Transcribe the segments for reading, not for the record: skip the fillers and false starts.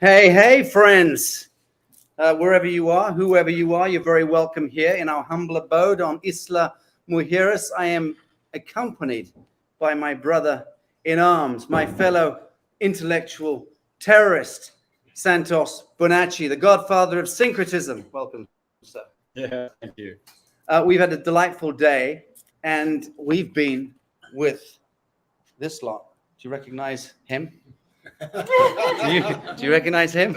Hey, hey, friends. Wherever you are, whoever you are, you're very welcome here in our humble abode on Isla Mujeres. I am accompanied by my brother in arms, my fellow intellectual terrorist, Santos Bonacci, the godfather of syncretism. Welcome, sir. Yeah, thank you. We've had a delightful day, and we've been with this lot. Do you recognize him? Do you recognize him?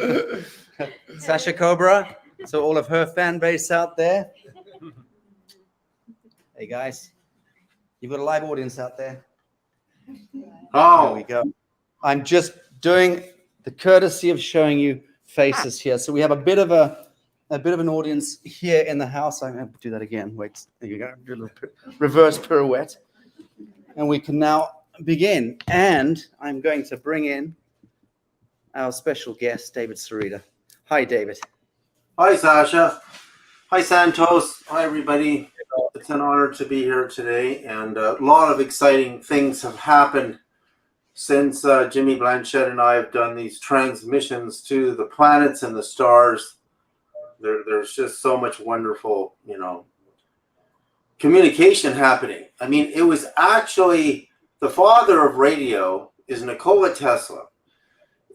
Sacha Cobra. So all of her fan base out there. Hey guys, you've got a live audience out there. Oh, There we go. I'm just doing the courtesy of showing you faces here. So we have a bit of an audience here in the house. I'm going to do that again. Wait, there you go. Do a little reverse pirouette, and we can now begin. And I'm going to bring in our special guest, David Sereda. Hi, David. hi, Sasha. Hi, Santos. Hi, everybody. It's an honor to be here today, and a lot of exciting things have happened since Jimmy Blanchette and I have done these transmissions to the planets and the stars. There's just so much wonderful, communication happening. I mean, it was actually the father of radio is Nikola Tesla.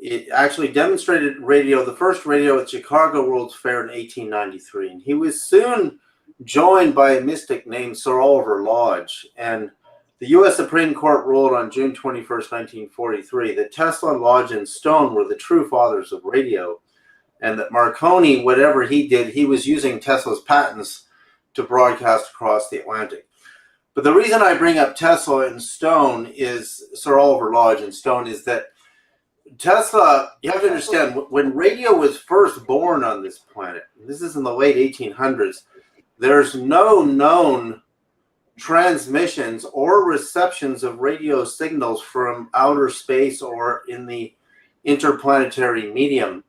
It actually demonstrated radio, the first radio at Chicago World's Fair in 1893. And he was soon joined by a mystic named Sir Oliver Lodge. And the U.S. Supreme Court ruled on June 21st, 1943, that Tesla, Lodge, and Stone were the true fathers of radio. And that Marconi, whatever he did, he was using Tesla's patents to broadcast across the Atlantic. But the reason I bring up Tesla and Stone is Sir Oliver Lodge and Stone is that Tesla, you have to understand, when radio was first born on this planet, this is in the late 1800s, there's no known transmissions or receptions of radio signals from outer space or in the interplanetary medium.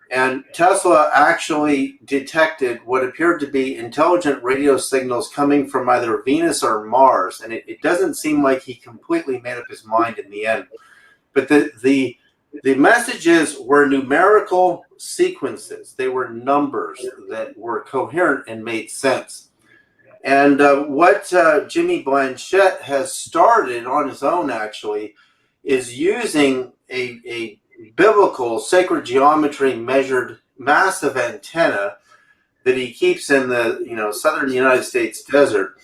And Tesla actually detected what appeared to be intelligent radio signals coming from either Venus or Mars. And it doesn't seem like he completely made up his mind in the end. But the messages were numerical sequences. They were numbers that were coherent and made sense. And what Jimmy Blanchette has started on his own, actually, is using a biblical sacred geometry measured massive antenna that he keeps in the southern United States desert.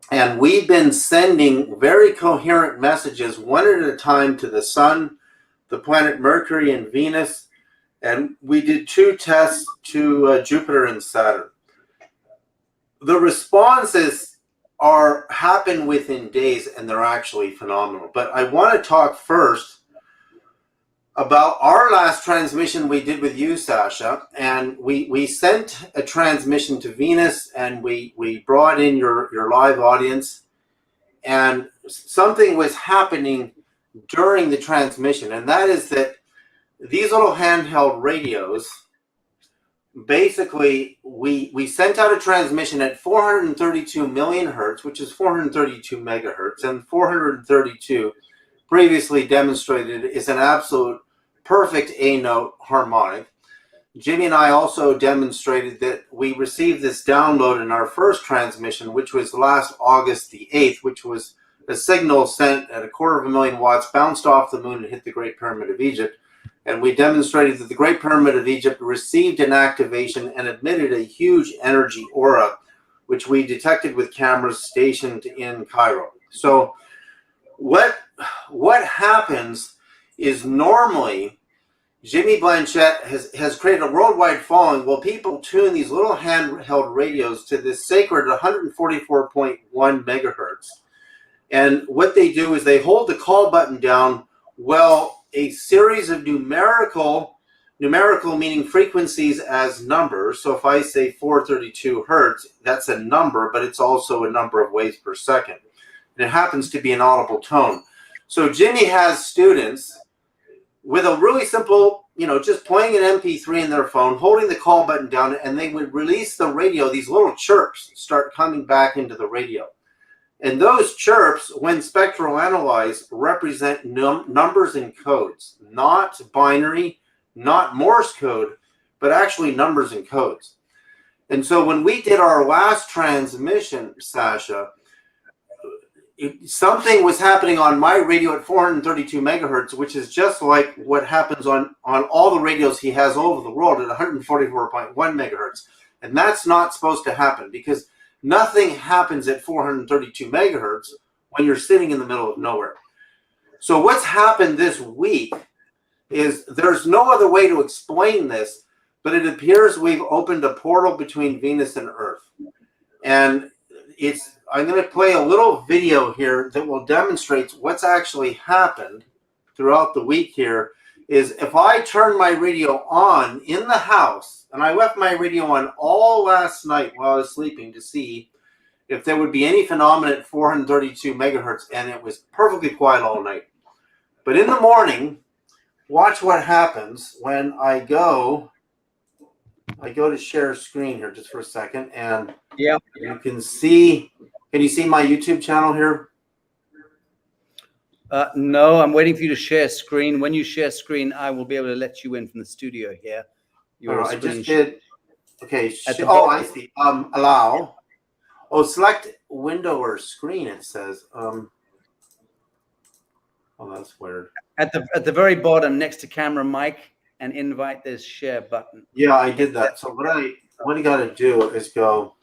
And we've been sending very coherent messages one at a time to the sun, the planet Mercury and Venus, and we did 2 tests to Jupiter and Saturn. The responses happen within days, and they're actually phenomenal. But I want to talk first about our last transmission we did with you, Sasha, and we sent a transmission to Venus, and we brought in your live audience, and something was happening during the transmission, and that is that these little handheld radios, basically, we sent out a transmission at 432 million hertz, which is 432 megahertz, and 432 previously demonstrated is an absolute perfect A-note harmonic. Jimmy and I also demonstrated that we received this download in our first transmission, which was last August the 8th, which was a signal sent at 250,000 watts, bounced off the moon and hit the Great Pyramid of Egypt. And we demonstrated that the Great Pyramid of Egypt received an activation and emitted a huge energy aura, which we detected with cameras stationed in Cairo. So what happens is normally Jimmy Blanchette has created a worldwide following. Well, people tune these little handheld radios to this sacred 144.1 megahertz. And what they do is they hold the call button down while a series of numerical meaning frequencies as numbers. So if I say 432 hertz, that's a number, but it's also a number of waves per second. And it happens to be an audible tone. So Jimmy has students with a really simple, just playing an MP3 in their phone, holding the call button down, and they would release the radio. These little chirps start coming back into the radio. And those chirps, when spectral analyzed, represent numbers and codes, not binary, not Morse code, but actually numbers and codes. And so when we did our last transmission, Sacha, something was happening on my radio at 432 megahertz, which is just like what happens on all the radios he has all over the world at 144.1 megahertz. And that's not supposed to happen, because nothing happens at 432 megahertz when you're sitting in the middle of nowhere. So what's happened this week is, there's no other way to explain this, but it appears we've opened a portal between Venus and Earth. And I'm going to play a little video here that will demonstrate what's actually happened throughout the week here. Is if I turn my radio on in the house, and I left my radio on all last night while I was sleeping to see if there would be any phenomenon at 432 megahertz, and it was perfectly quiet all night. But in the morning, watch what happens when I go to share screen here just for a second, and yeah, you can see. Can you see my YouTube channel here? No, I'm waiting for you to share screen. When you share screen, I will be able to let you in from the studio here. I just did. Okay. I see. Allow. Oh, select window or screen. It says. Oh, that's weird. At the very bottom, next to camera mic and invite, there's share button. Yeah, I did that. So what I got to do is go.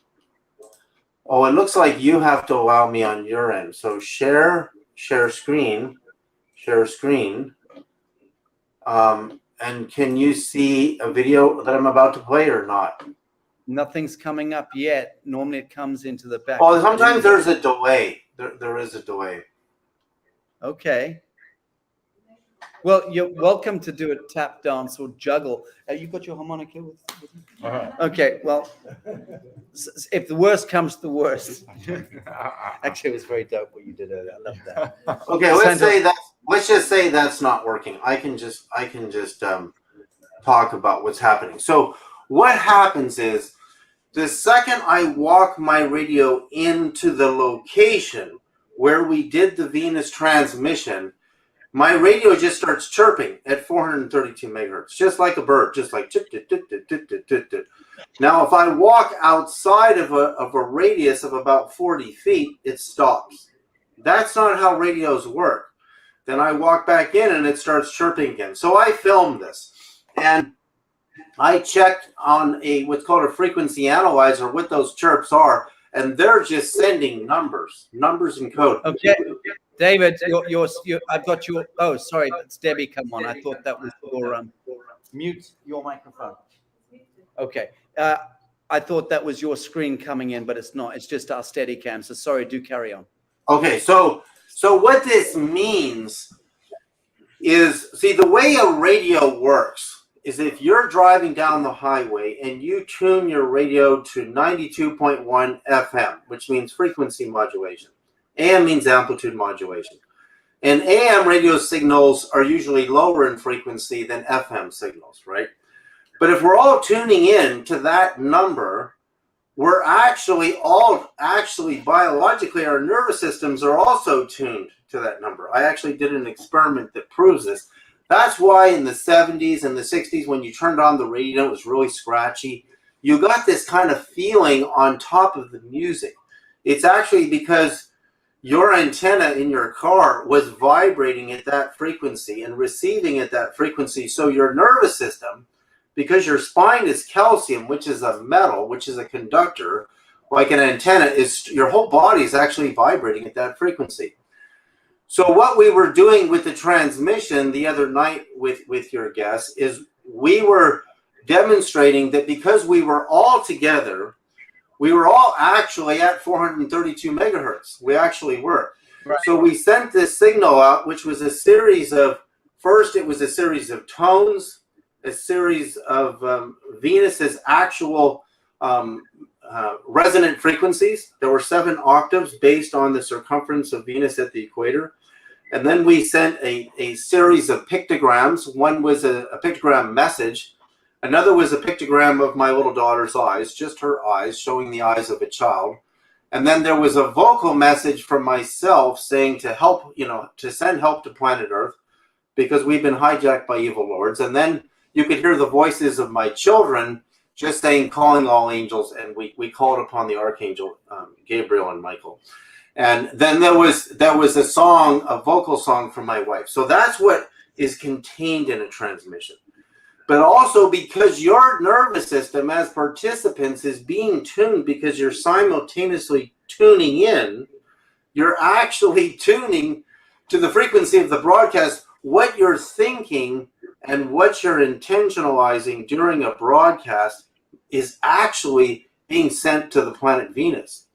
Oh, it looks like you have to allow me on your end. So share screen. And can you see a video that I'm about to play or not? Nothing's coming up yet. Normally it comes into the back. Oh, sometimes there's a delay. There is a delay. Okay. Well, you're welcome to do a tap dance or juggle. You got your harmonica with you? Okay, well, if the worst comes to the worst. Actually, it was very dope what you did earlier. I love that. Okay, let's just say that's not working. I can just talk about what's happening. So what happens is, the second I walk my radio into the location where we did the Venus transmission, my radio just starts chirping at 432 megahertz, just like a bird, just like chip, chip, chip, chip, chip, chip, chip, chip. Now, if I walk outside of a radius of about 40 feet, it stops. That's not how radios work. Then I walk back in and it starts chirping again. So I filmed this, and I checked on what's called a frequency analyzer what those chirps are, and they're just sending numbers and code. Okay. David, I've got your. Oh, sorry, it's Debbie. Come on, I thought that was your mute your microphone. Okay, I thought that was your screen coming in, but it's not. It's just our Steadicam. So sorry. Do carry on. Okay, so what this means is, see, the way a radio works is if you're driving down the highway and you tune your radio to 92.1 FM, which means frequency modulation. AM means amplitude modulation. And AM radio signals are usually lower in frequency than FM signals, right? But if we're all tuning in to that number, we're actually biologically, our nervous systems are also tuned to that number. I actually did an experiment that proves this. That's why in the 70s and the 60s, when you turned on the radio, it was really scratchy. You got this kind of feeling on top of the music. It's actually because your antenna in your car was vibrating at that frequency and receiving at that frequency. So your nervous system, because your spine is calcium, which is a metal, which is a conductor, like an antenna, your whole body is actually vibrating at that frequency. So what we were doing with the transmission the other night with your guests is we were demonstrating that because we were all together, we were all actually at 432 megahertz. We actually were. Right. So we sent this signal out, which was a series of, first it was a series of tones, a series of Venus's actual resonant frequencies. There were 7 octaves based on the circumference of Venus at the equator. And then we sent a series of pictograms. One was a pictogram message. Another was a pictogram of my little daughter's eyes, just her eyes, showing the eyes of a child. And then there was a vocal message from myself saying to help, to send help to planet Earth because we've been hijacked by evil lords. And then you could hear the voices of my children just saying, calling all angels, and we called upon the archangel Gabriel and Michael. And then there was a song, a vocal song from my wife. So that's what is contained in a transmission. But also because your nervous system as participants is being tuned, because you're simultaneously tuning in, you're actually tuning to the frequency of the broadcast. What you're thinking and what you're intentionalizing during a broadcast is actually being sent to the planet Venus.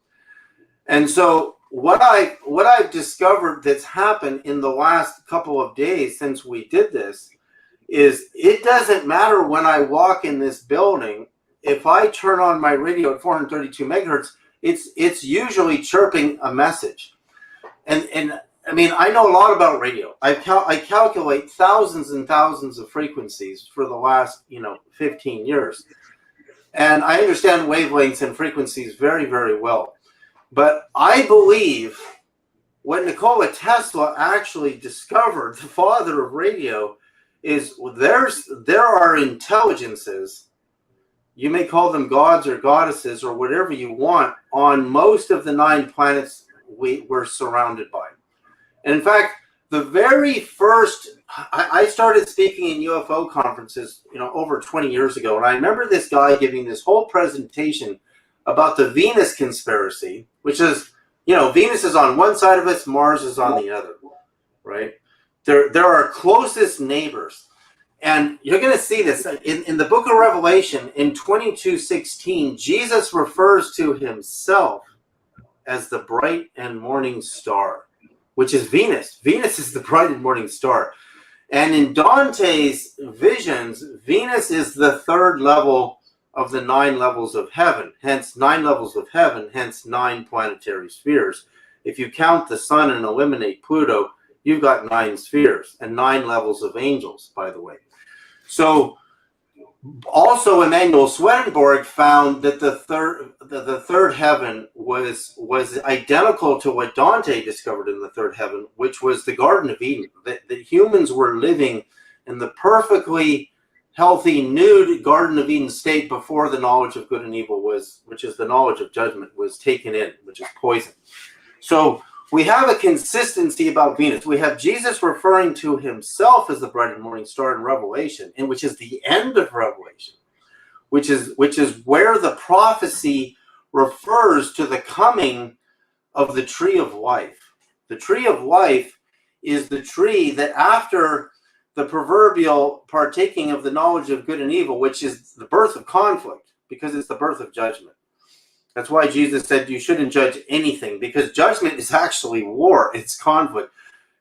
And so what I've discovered that's happened in the last couple of days since we did this is it doesn't matter when I walk in this building. If I turn on my radio at 432 megahertz, it's usually chirping a message. And I mean, I know a lot about radio. I calculate thousands and thousands of frequencies for the last 15 years, and I understand wavelengths and frequencies very, very well. But I believe what Nikola Tesla actually discovered, the father of radio, is there are intelligences, you may call them gods or goddesses or whatever you want, on most of the 9 planets we're surrounded by. And in fact, the very first, I started speaking in UFO conferences, over 20 years ago. And I remember this guy giving this whole presentation about the Venus conspiracy, which is, Venus is on one side of us, Mars is on the other, right? They're our closest neighbors. And you're going to see this in the book of Revelation in 22:16. Jesus refers to himself as the bright and morning star, which is Venus. Venus is the bright and morning star. And in Dante's visions, Venus is the 3rd level of the 9 levels of heaven, hence 9 levels of heaven, hence 9 planetary spheres. If you count the sun and eliminate Pluto, you've got 9 spheres and 9 levels of angels, by the way. So also Emanuel Swedenborg found that the third heaven was identical to what Dante discovered in the 3rd heaven, which was the Garden of Eden. That humans were living in the perfectly healthy, nude Garden of Eden state before the knowledge of good and evil which is the knowledge of judgment, was taken in, which is poison. So we have a consistency about Venus. We have Jesus referring to himself as the bright and morning star in Revelation, and which is the end of Revelation, which is where the prophecy refers to the coming of the tree of life. The tree of life is the tree that after the proverbial partaking of the knowledge of good and evil, which is the birth of conflict, because it's the birth of judgment. That's why Jesus said you shouldn't judge anything, because judgment is actually war. It's conflict.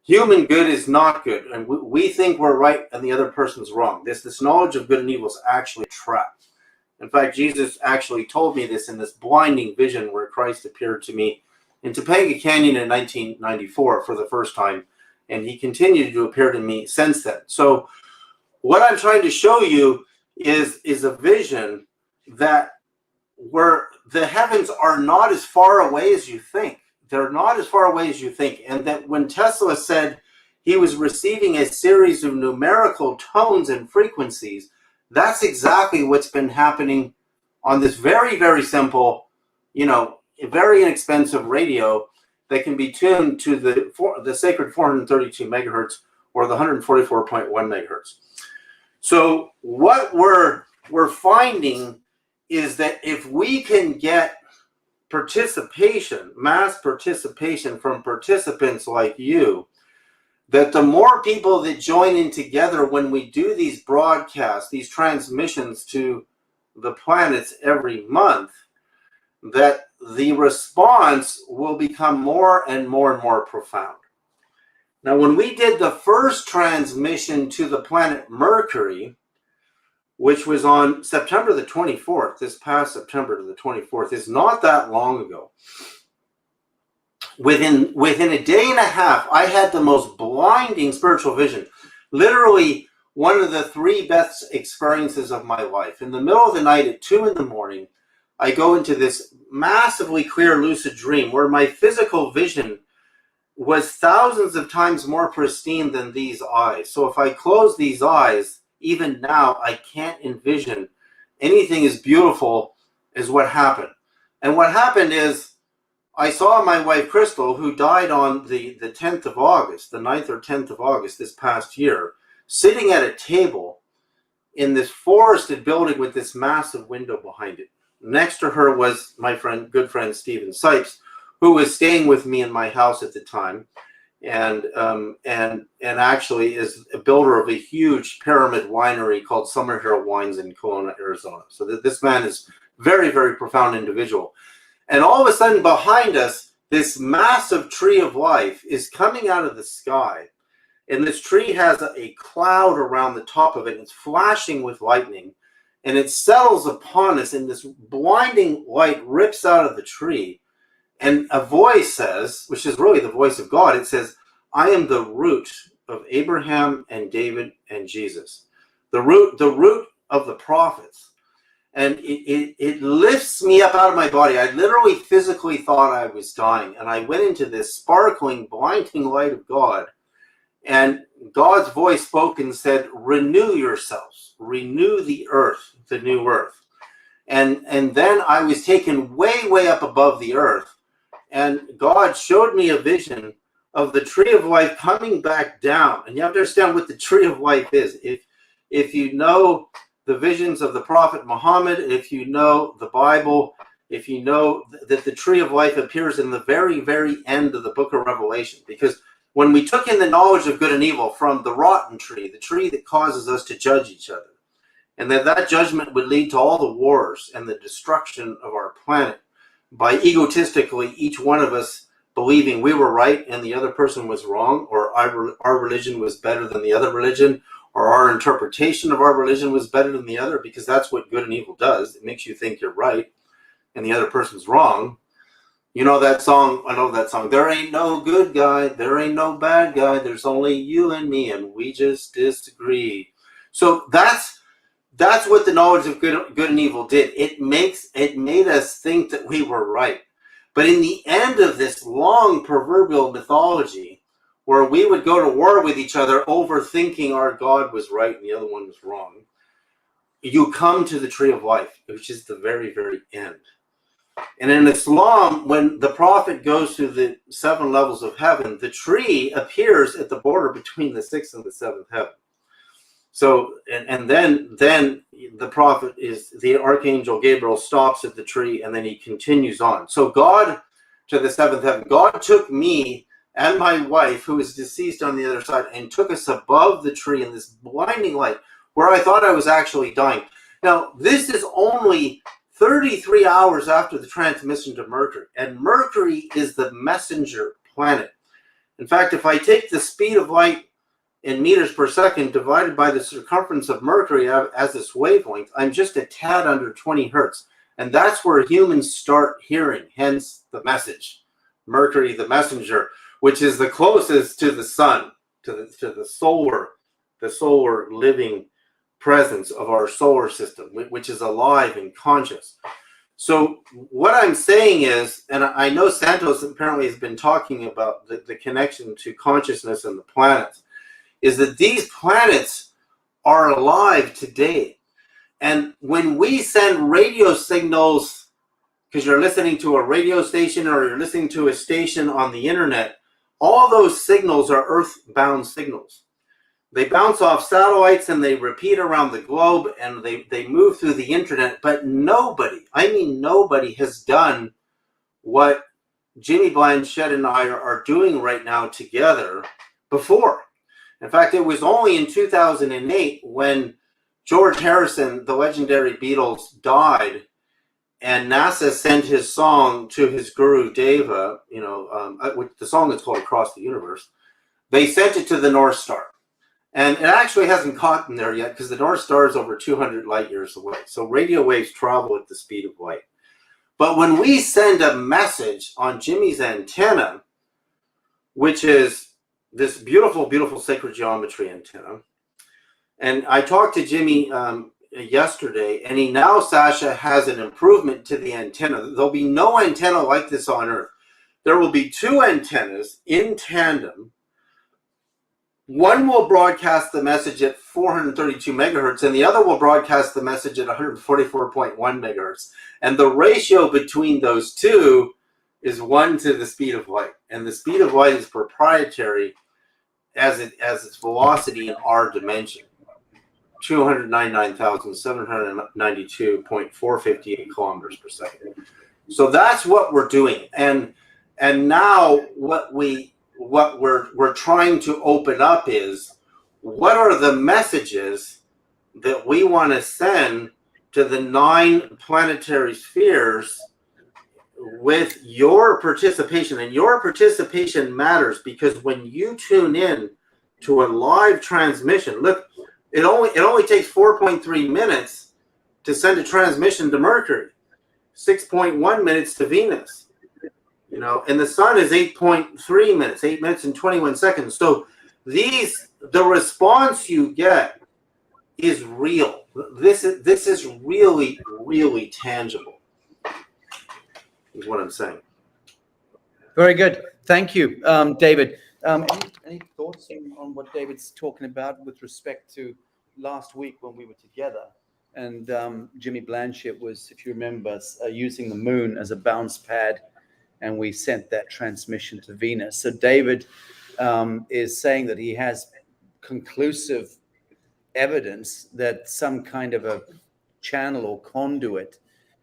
Human good is not good. And we think we're right and the other person's wrong. This knowledge of good and evil is actually a trap. In fact, Jesus actually told me this in this blinding vision where Christ appeared to me in Topanga Canyon in 1994 for the first time. And he continued to appear to me since then. So what I'm trying to show you is a vision that where the heavens are not as far away as you think. They're not as far away as you think. And that when Tesla said he was receiving a series of numerical tones and frequencies, that's exactly what's been happening on this very, very simple, very inexpensive radio that can be tuned to the sacred 432 megahertz or the 144.1 megahertz. So what we're finding is that if we can get participation, mass participation from participants like you, that the more people that join in together when we do these broadcasts, these transmissions to the planets every month, that the response will become more and more and more profound. Now, when we did the first transmission to the planet Mercury, which was on September the 24th, this past September the 24th, is not that long ago. Within a day and a half, I had the most blinding spiritual vision. Literally one of the 3 best experiences of my life. In the middle of the night at 2 in the morning, I go into this massively clear lucid dream where my physical vision was thousands of times more pristine than these eyes. So if I close these eyes, even now, I can't envision anything as beautiful as what happened. And what happened is I saw my wife, Crystal, who died on the 10th of August, the 9th or 10th of August this past year, sitting at a table in this forested building with this massive window behind it. Next to her was my good friend, Stephen Sipes, who was staying with me in my house at the time. And actually is a builder of a huge pyramid winery called Summerhill Wines in Kelowna, Arizona. So this man is very, very profound individual. And all of a sudden behind us, this massive tree of life is coming out of the sky. And this tree has a cloud around the top of it. It's flashing with lightning. And it settles upon us, and this blinding light rips out of the tree. And a voice says, which is really the voice of God, it says, I am the root of Abraham and David and Jesus. The root of the prophets. And it lifts me up out of my body. I literally physically thought I was dying. And I went into this sparkling, blinding light of God. And God's voice spoke and said, renew yourselves. Renew the earth, the new earth. And then I was taken way, way up above the earth. And God showed me a vision of the tree of life coming back down. And you have to understand what the tree of life is. If you know the visions of the prophet Muhammad, if you know the Bible, if you know that the tree of life appears in the very, very end of the book of Revelation. Because when we took in the knowledge of good and evil from the rotten tree, the tree that causes us to judge each other, and that judgment would lead to all the wars and the destruction of our planet, by egotistically each one of us believing we were right and the other person was wrong, or our religion was better than the other religion, or our interpretation of our religion was better than the other, because that's what good and evil does. It makes you think you're right and the other person's wrong. You know that song? I know that song. There ain't no good guy, there ain't no bad guy, there's only you and me, and we just disagree. So that's what the knowledge of good and evil did. It made us think that we were right. But in the end of this long proverbial mythology, where we would go to war with each other over thinking our God was right and the other one was wrong, you come to the tree of life, which is the very, very end. And in Islam, when the prophet goes through the 7 levels of heaven, the tree appears at the border between the 6th and the 7th heaven. So, and then the prophet the archangel Gabriel stops at the tree, and then he continues on. So God, to the 7th heaven, God took me and my wife, who is deceased on the other side, and took us above the tree in this blinding light where I thought I was actually dying. Now, this is only 33 hours after the transmission to Mercury, and Mercury is the messenger planet. In fact, if I take the speed of light in meters per second divided by the circumference of Mercury as this wavelength, I'm just a tad under 20 hertz. And that's where humans start hearing, hence the message. Mercury, the messenger, which is the closest to the sun, to the solar living presence of our solar system, which is alive and conscious. So what I'm saying is, and I know Santos apparently has been talking about the connection to consciousness and the planets, is that these planets are alive today. And when we send radio signals, because you're listening to a radio station or you're listening to a station on the internet, all those signals are earthbound signals. They bounce off satellites and they repeat around the globe, and they move through the internet, but nobody has done what Jimmy Blanchett and I are doing right now together before. In fact, it was only in 2008 when George Harrison, the legendary Beatles, died, and NASA sent his song to his guru Deva, the song is called Across the Universe. They sent it to the North Star. And it actually hasn't gotten there yet because the North Star is over 200 light years away. So radio waves travel at the speed of light. But when we send a message on Jimmy's antenna, which is this beautiful, beautiful sacred geometry antenna, and I talked to Jimmy yesterday, and he now, Sacha, has an improvement to the antenna. There'll be no antenna like this on Earth. There will be 2 antennas in tandem, One will broadcast the message at 432 megahertz, and the other will broadcast the message at 144.1 megahertz. And the ratio between those two is 1 to the speed of light. And the speed of light is proprietary as its velocity in our dimension, 299,792.458 kilometers per second. So that's what we're doing. And now what we're trying to open up is, what are the messages that we want to send to the 9 planetary spheres with your participation? And your participation matters, because when you tune in to a live transmission, look, it only takes 4.3 minutes to send a transmission to Mercury, 6.1 minutes to Venus. And the sun is 8.3 minutes, 8 minutes and 21 seconds. So the response you get is real. This is really, really tangible, is what I'm saying. Very good. Thank you, David. Any thoughts on what David's talking about with respect to last week when we were together? And Jimmy Blanchett was, if you remember, using the moon as a bounce pad, and we sent that transmission to Venus. So David is saying that he has conclusive evidence that some kind of a channel or conduit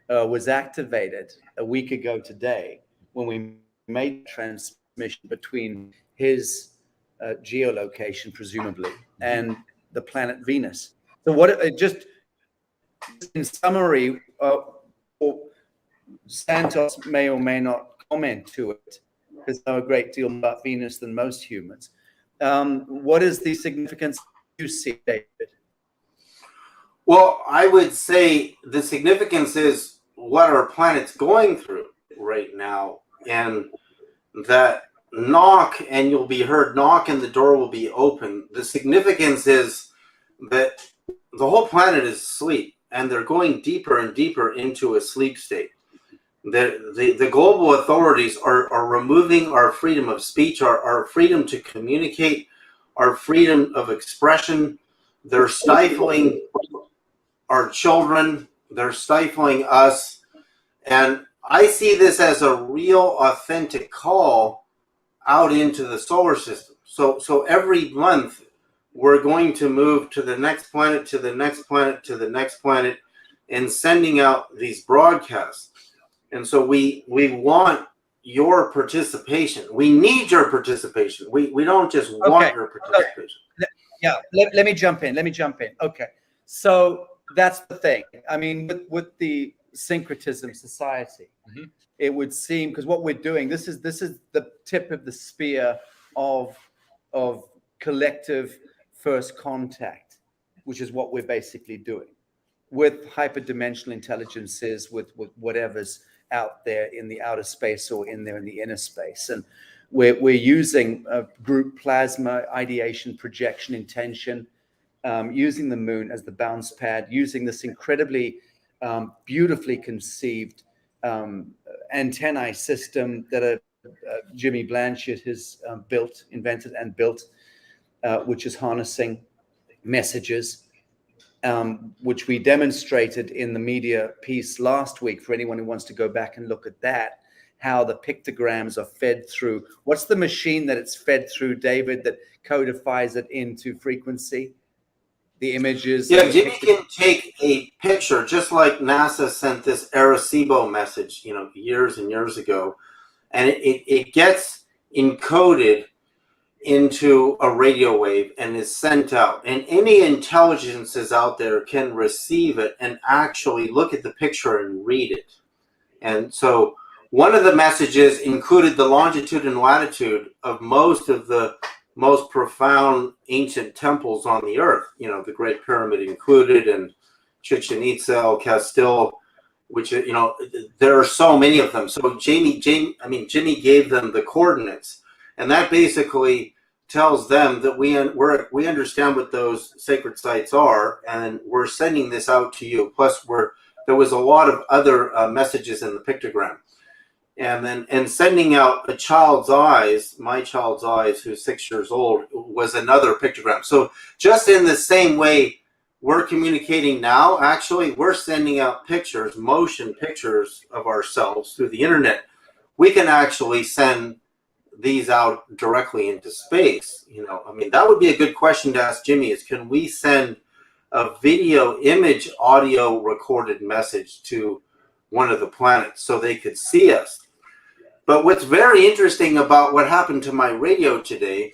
was activated a week ago today when we made the transmission between his geolocation, presumably, and the planet Venus. So just in summary, Santos may or may not comment to it, because I know a great deal more about Venus than most humans. What is the significance you see, David? Well, I would say the significance is what our planet's going through right now, and that knock and you'll be heard, knock and the door will be open. The significance is that the whole planet is asleep, and they're going deeper and deeper into a sleep state. The global authorities are removing our freedom of speech, our freedom to communicate, our freedom of expression. They're stifling our children. They're stifling us. And I see this as a real, authentic call out into the solar system. So every month, we're going to move to the next planet, to the next planet, to the next planet, and sending out these broadcasts. And so we want your participation. We need your participation. We don't just want your participation. Yeah, let me jump in. Okay, so that's the thing. I mean, with the syncretism society, it would seem, because what we're doing, this is the tip of the spear of collective first contact, which is what we're basically doing with hyperdimensional intelligences, with whatever's out there in the outer space or in there in the inner space. And we're using group plasma, ideation, projection, intention, using the moon as the bounce pad, using this incredibly beautifully conceived antennae system that Jimmy Blanchett has invented and built, which is harnessing messages, which we demonstrated in the media piece last week for anyone who wants to go back and look at that, how the pictograms are fed through. What's the machine that it's fed through, David, that codifies it into frequency? The images. Yeah, Jimmy can take a picture, just like NASA sent this Arecibo message, years and years ago, and it gets encoded into a radio wave and is sent out, and any intelligences out there can receive it and actually look at the picture and read it. And so one of the messages included the longitude and latitude of most of the most profound ancient temples on the earth, the Great Pyramid included, and Chichen Itza, El Castillo, which, there are so many of them. So Jimmy gave them the coordinates, and that basically tells them that we understand what those sacred sites are, and we're sending this out to you. Plus, there was a lot of other messages in the pictogram. and sending out a child's eyes, my child's eyes, who's 6 years old, was another pictogram. So just in the same way we're communicating now, actually, we're sending out pictures, motion pictures of ourselves through the internet. We can actually send these out directly into space. I mean, that would be a good question to ask Jimmy, is can we send a video, image, audio recorded message to one of the planets so they could see us? But what's very interesting about what happened to my radio today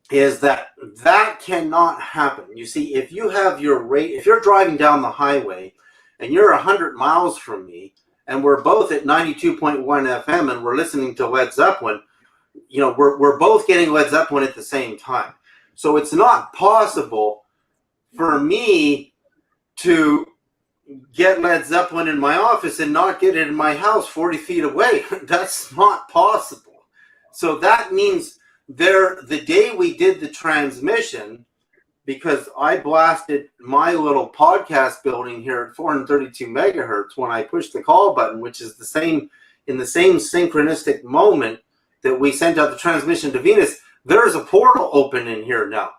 is that cannot happen. You see, if you have if you're driving down the highway and you're 100 miles from me, and we're both at 92.1 FM and we're listening to Led Zeppelin, we're both getting Led Zeppelin at the same time. So it's not possible for me to get Led Zeppelin in my office and not get it in my house 40 feet away. That's not possible. So that means the day we did the transmission, because I blasted my little podcast building here at 432 megahertz when I pushed the call button, which is in the same synchronistic moment that we sent out the transmission to Venus, there's a portal open in here now.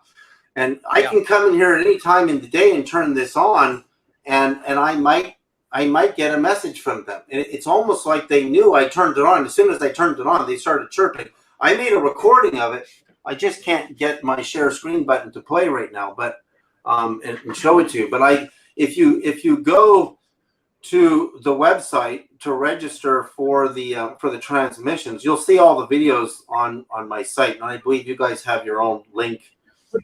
And I can come in here at any time in the day and turn this on, and I might get a message from them. And it's almost like they knew I turned it on. As soon as I turned it on, they started chirping. I made a recording of it. I just can't get my share screen button to play right now, but and show it to you. But if you go to the website to register for the transmissions, you'll see all the videos on my site, and I believe you guys have your own link.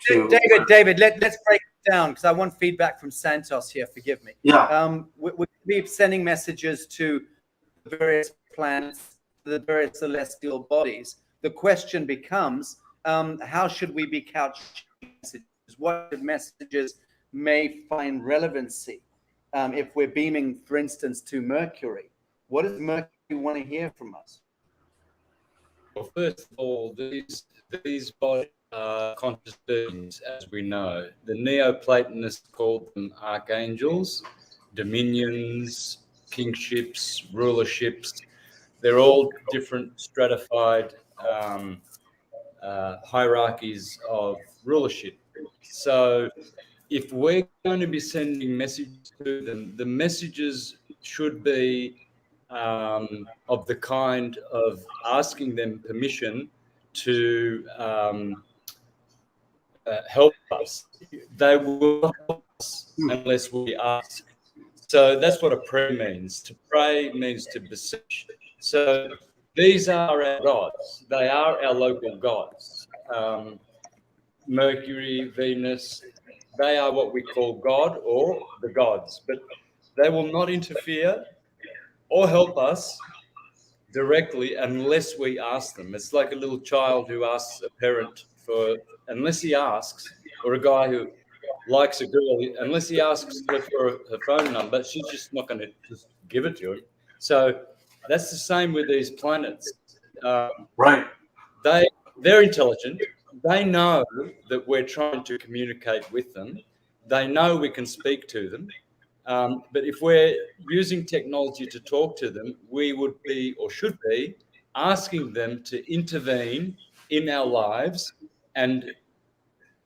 David, let's break it down, because I want feedback from Santos here. Forgive me. Yeah. We'll be sending messages to the various planets, the various celestial bodies. The question becomes, how should we be couching messages? What messages may find relevancy? If we're beaming, for instance, to Mercury, what does Mercury want to hear from us? Well, first of all, these bodies are conscious beings, as we know. The Neoplatonists called them archangels, dominions, kingships, rulerships. They're all different stratified hierarchies of rulership. So if we're going to be sending messages to them, the messages should be of the kind of asking them permission to help us. They will help us unless we ask. So that's what a prayer means. To pray means to beseech. So these are our gods. They are our local gods. Mercury, Venus, they are what we call God or the gods, but they will not interfere or help us directly unless we ask them. It's like a little child who asks a parent unless he asks, or a guy who likes a girl, unless he asks her for her phone number, she's just not going to just give it to him. So that's the same with these planets. Right. They're intelligent. They know that we're trying to communicate with them. They know we can speak to them. But if we're using technology to talk to them, we would be, or should be, asking them to intervene in our lives, and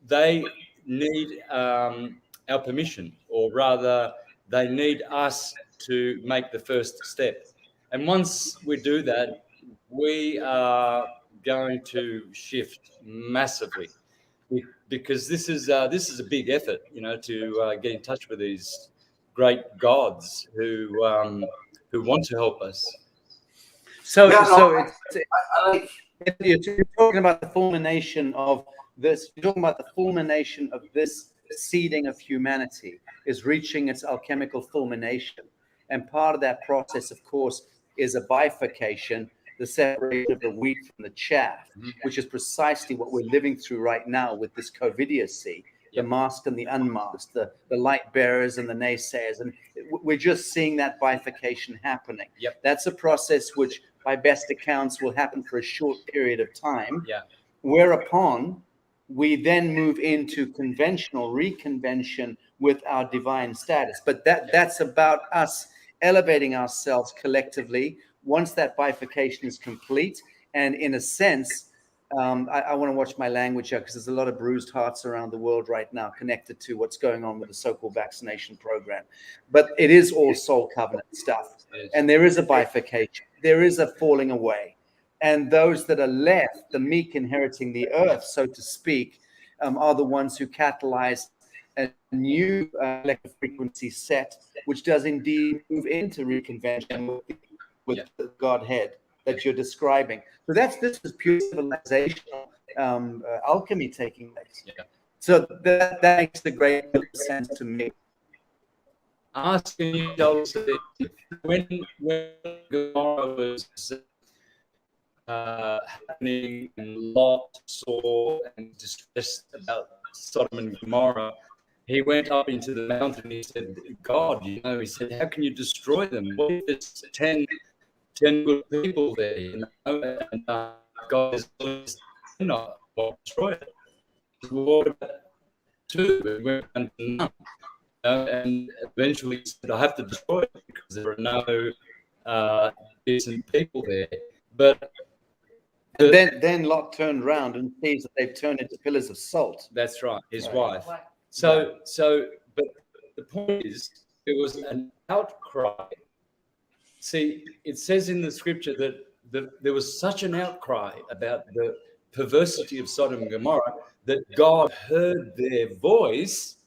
they need our permission, or rather, they need us to make the first step. And once we do that, we are going to shift massively, because this is a big effort, to get in touch with these great gods who want to help us. You're talking about the fulmination of this. You're talking about the fulmination of this seeding of humanity is reaching its alchemical fulmination, and part of that process, of course, is a bifurcation, the separation of the wheat from the chaff, which is precisely what we're living through right now with this COVIDiocy, the masked and the unmasked, the light bearers and the naysayers. And we're just seeing that bifurcation happening. That's a process which, by best accounts, will happen for a short period of time, whereupon we then move into conventional reconvention with our divine status. But that's about us elevating ourselves collectively once that bifurcation is complete, and in a sense, I want to watch my language here because there's a lot of bruised hearts around the world right now connected to what's going on with the so-called vaccination program. But it is all soul covenant stuff. And there is a bifurcation. There is a falling away. And those that are left, the meek inheriting the earth, so to speak, are the ones who catalyze a new electric frequency set, which does indeed move into reconvention with the Godhead that you're describing. So this is pure civilizational alchemy taking place. Yeah. So that makes a great sense to me. Asking yourselves when Gomorrah was happening and Lot saw and distressed about Sodom and Gomorrah, he went up into the mountain. He said, God, he said, how can you destroy them? What if it's 10 good people there? And God is not destroy it. What about 2? We went down to none. And eventually he said, I have to destroy it because there are no decent people there. But then Lot turned around and sees that they've turned into pillars of salt. That's right, his wife. So, but the point is, there was an outcry. See, it says in the scripture that there was such an outcry about the perversity of Sodom and Gomorrah that God heard their voice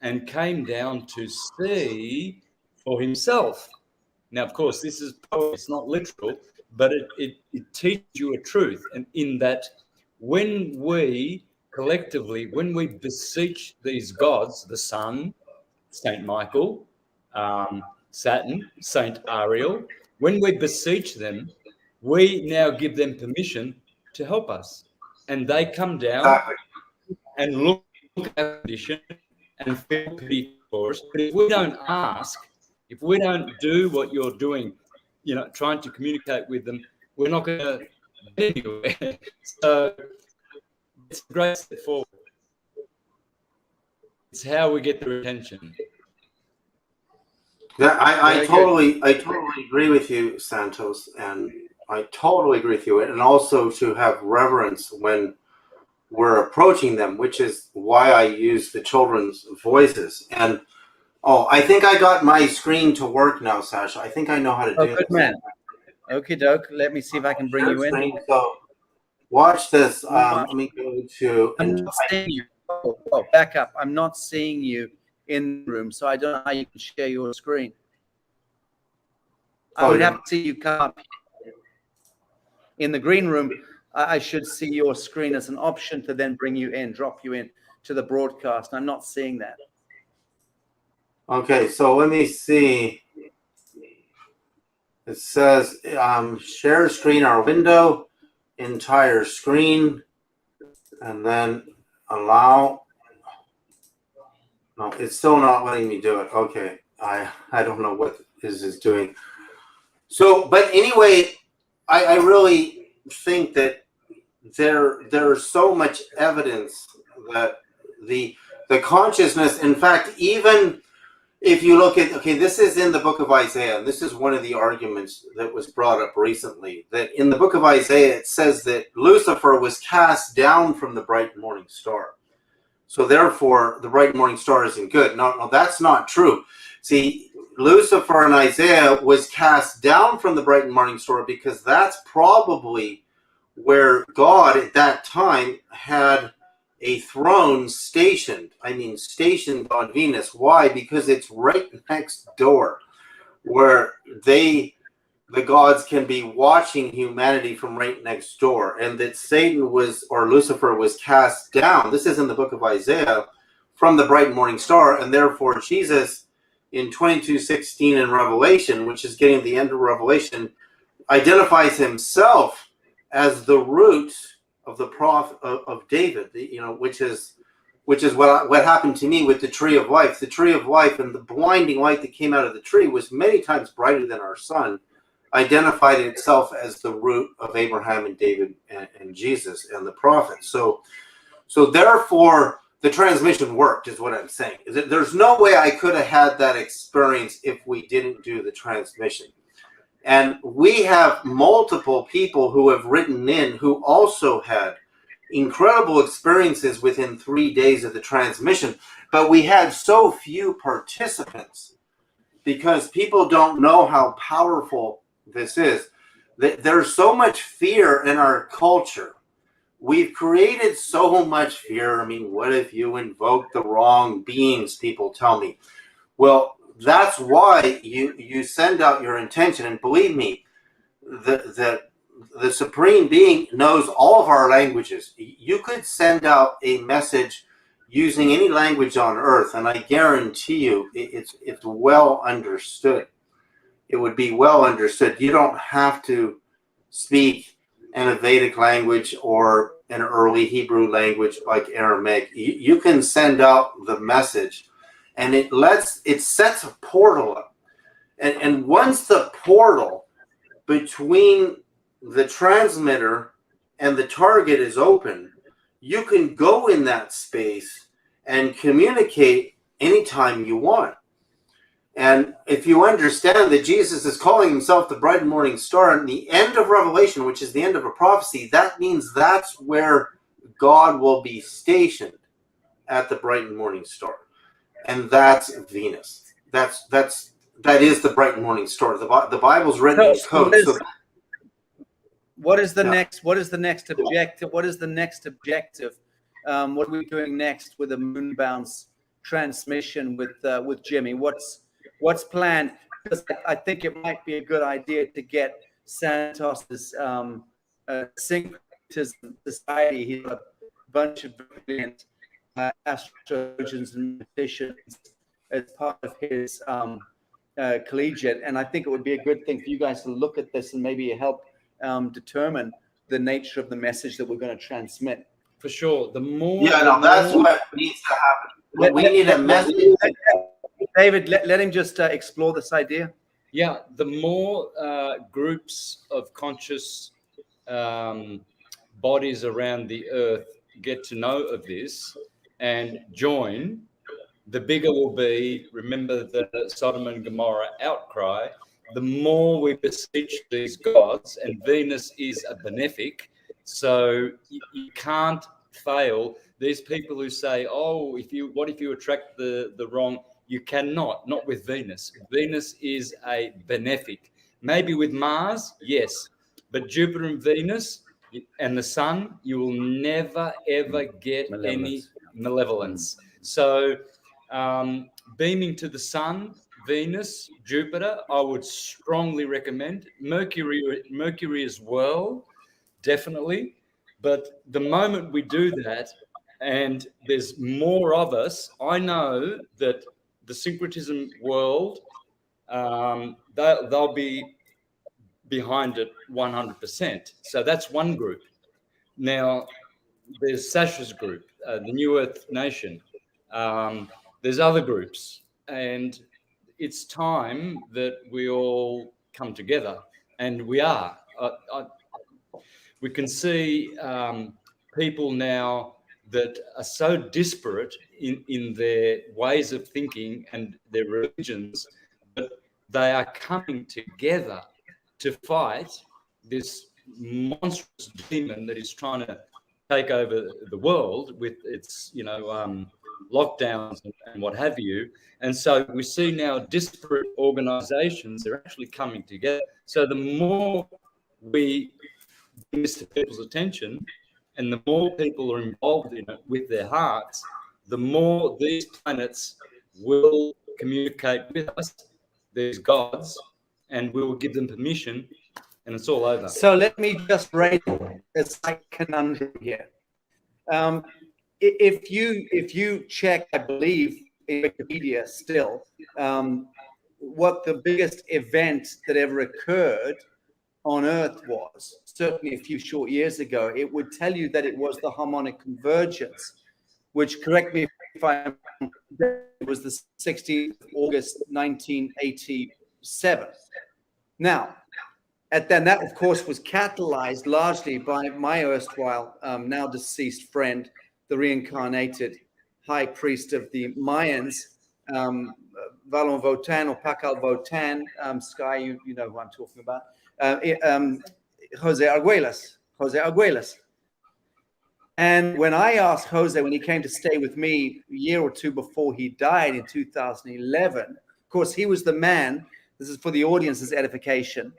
and came down to see for himself. Now, of course, this is poetry, it's not literal, but it teaches you a truth. And in that, when we collectively, when we beseech these gods, the sun, Saint Michael, Saturn, Saint Ariel, when we beseech them, we now give them permission to help us. And they come down and look at our condition and feel pity for us. But if we don't ask, if we don't do what you're doing, trying to communicate with them, we're not going to get anywhere. So it's a great step forward. It's how we get their attention. Yeah, I totally agree with you, Santos, and I totally agree with you. And also to have reverence when we're approaching them, which is why I use the children's voices. And I think I got my screen to work now, Sacha. I think I know how to do good this. Man. Okie doke. Let me see if I can bring you in. So watch this. Let me go to. I'm not seeing you. Oh, back up. I'm not seeing you in the room, so I don't know how you can share your screen. I would have to see you come up in the green room. I should see your screen as an option to then bring you in, drop you in to the broadcast. I'm not seeing that. Okay, so let me see. It says share screen or window, entire screen, and then allow. No, it's still not letting me do it. Okay, I don't know what this is doing. So, but anyway, I really think that there's so much evidence that the consciousness, in fact, even if you look at, this is in the book of Isaiah, and this is one of the arguments that was brought up recently, that in the book of Isaiah, it says that Lucifer was cast down from the bright morning star. So therefore, the bright morning star isn't good. No, that's not true. See, Lucifer in Isaiah was cast down from the bright morning star because that's probably where God at that time had a throne stationed on Venus. Why? Because it's right next door where the gods can be watching humanity from right next door. And that Lucifer was cast down. This is in the book of Isaiah from the bright morning star. And therefore Jesus in 22:16 in Revelation, which is getting the end of Revelation, identifies himself as the root of the prophet of David, which is what happened to me with the tree of life. The tree of life and the blinding light that came out of the tree was many times brighter than our sun, identified itself as the root of Abraham and David and Jesus and the prophets. So therefore the transmission worked, is what I'm saying. There's no way I could have had that experience if we didn't do the transmission. And we have multiple people who have written in who also had incredible experiences within 3 days of the transmission. But we had so few participants because people don't know how powerful this is. There's so much fear in our culture. We've created so much fear. I mean, what if you invoke the wrong beings, people tell me. Well, that's why you send out your intention. And believe me, the Supreme Being knows all of our languages. You could send out a message using any language on earth, and I guarantee you it's well understood. It would be well understood. You don't have to speak in a Vedic language or an early Hebrew language like Aramaic. You can send out the message, and it sets a portal up. And once the portal between the transmitter and the target is open, you can go in that space and communicate anytime you want. And if you understand that Jesus is calling himself the bright and morning star and the end of Revelation, which is the end of a prophecy, that means that's where God will be stationed, at the bright and morning star. And that's Venus. That is the bright and morning star. The Bible's written in code. What is the next objective? What is the next objective? What are we doing next with the moon bounce transmission with Jimmy? What's planned? Because I think it might be a good idea to get Santos's Syncretism Society. He's a bunch of brilliant astrologers and magicians as part of his collegiate, and I think it would be a good thing for you guys to look at this and maybe help determine the nature of the message that we're going to transmit. For sure. That's what needs to happen. We need a message. David, let him just explore this idea. Yeah, the more groups of conscious bodies around the earth get to know of this and join, the bigger will be. Remember the Sodom and Gomorrah outcry. The more we beseech these gods, and Venus is a benefic, so you can't fail. These people who say, "Oh, what if you attract the wrong?" You cannot, not with Venus. Venus is a benefic. Maybe with Mars, yes, but Jupiter and Venus and the Sun, you will never ever get any malevolence. So, beaming to the Sun, Venus, Jupiter, I would strongly recommend. Mercury as well, definitely. But the moment we do that, and there's more of us, I know that the syncretism world, they'll be behind it 100%. So that's one group. Now, there's Sacha's group, the New Earth Nation. There's other groups, and it's time that we all come together, and we are. We can see people now that are so disparate in their ways of thinking and their religions, but they are coming together to fight this monstrous demon that is trying to take over the world with its, lockdowns and what have you. And so we see now disparate organizations are actually coming together. So the more we bring this to people's attention, and the more people are involved in it with their hearts, the more these planets will communicate with us, these gods, and we will give them permission, and it's all over. So let me just raise a conundrum here. If you check, I believe, in Wikipedia still, what the biggest event that ever occurred on Earth was, certainly a few short years ago, it would tell you that it was the harmonic convergence, which, correct me if I'm wrong, it was the 16th of August 1987. Now, that of course was catalyzed largely by my erstwhile now deceased friend, the reincarnated high priest of the Mayans, Valon Votan or Pacal Votan, Sky, you know who I'm talking about, Jose Arguelles. And when I asked Jose, when he came to stay with me a year or two before he died in 2011, of course, he was the man, this is for the audience's edification,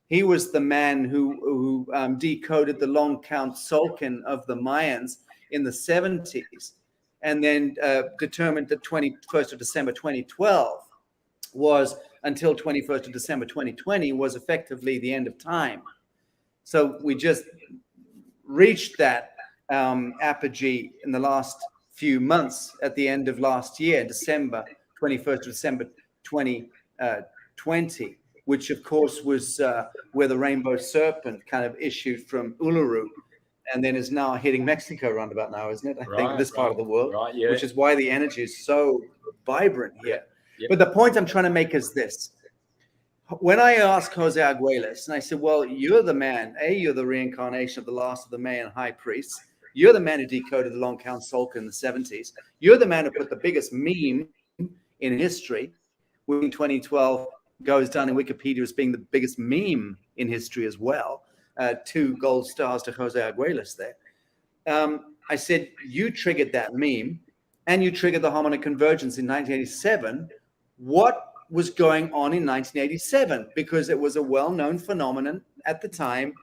he was the man who decoded the long count Tzolk'in of the Mayans in the 70s, and then determined that 21st of December 2012 was, until 21st of December 2020, was effectively the end of time. So we just reached that apogee in the last few months at the end of last year, December 21st of December 2020, which of course was where the rainbow serpent kind of issued from Uluru, and then is now hitting Mexico around about now, isn't it? I think this part of the world, which is why the energy is so vibrant here. But the point I'm trying to make is this. When I asked Jose Arguelles, and I said, well, you're the man, you're the reincarnation of the last of the Mayan high priests. You're the man who decoded the long count Tzolk'in in the 70s. You're the man who put the biggest meme in history, which in 2012 goes down in Wikipedia as being the biggest meme in history as well. 2 gold stars to Jose Arguelles there. I said, you triggered that meme, and you triggered the harmonic convergence in 1987. What was going on in 1987? Because it was a well-known phenomenon at the time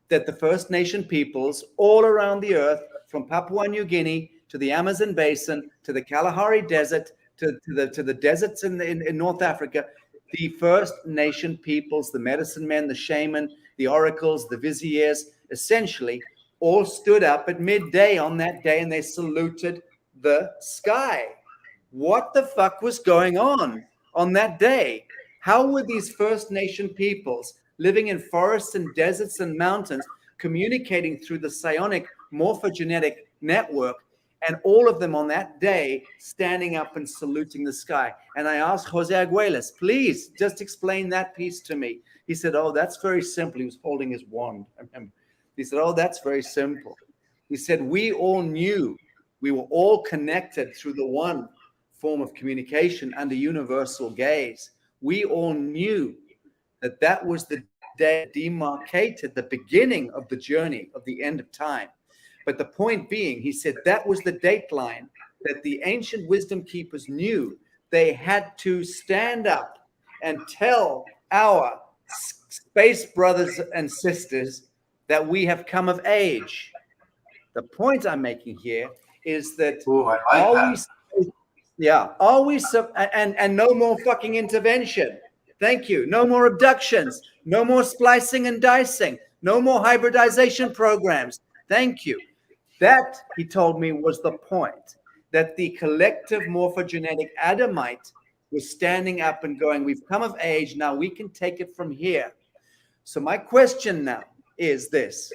that the First Nation peoples all around the earth, from Papua New Guinea to the Amazon Basin to the Kalahari Desert to the deserts in North Africa, the First Nation peoples, the medicine men, the shaman, the oracles, the viziers, essentially all stood up at midday on that day and they saluted the sky. What the fuck was going on that day? How were these First Nation peoples living in forests and deserts and mountains communicating through the psionic morphogenetic network, and all of them on that day standing up and saluting the sky? And I asked Jose Arguelles, please just explain that piece to me. He said, oh, that's very simple. He was holding his wand. I remember. He said, oh, that's very simple. He said, we all knew, we were all connected through the one form of communication under universal gaze. We all knew that that was the day demarcated the beginning of the journey of the end of time. But the point being, he said, that was the date line that the ancient wisdom keepers knew they had to stand up and tell our space brothers and sisters that we have come of age. The point I'm making here is that and no more fucking intervention. Thank you. No more abductions. No more splicing and dicing. No more hybridization programs. Thank you. That, he told me, was the point. That the collective morphogenetic Adamite was standing up and going, we've come of age, now we can take it from here. So my question now is this.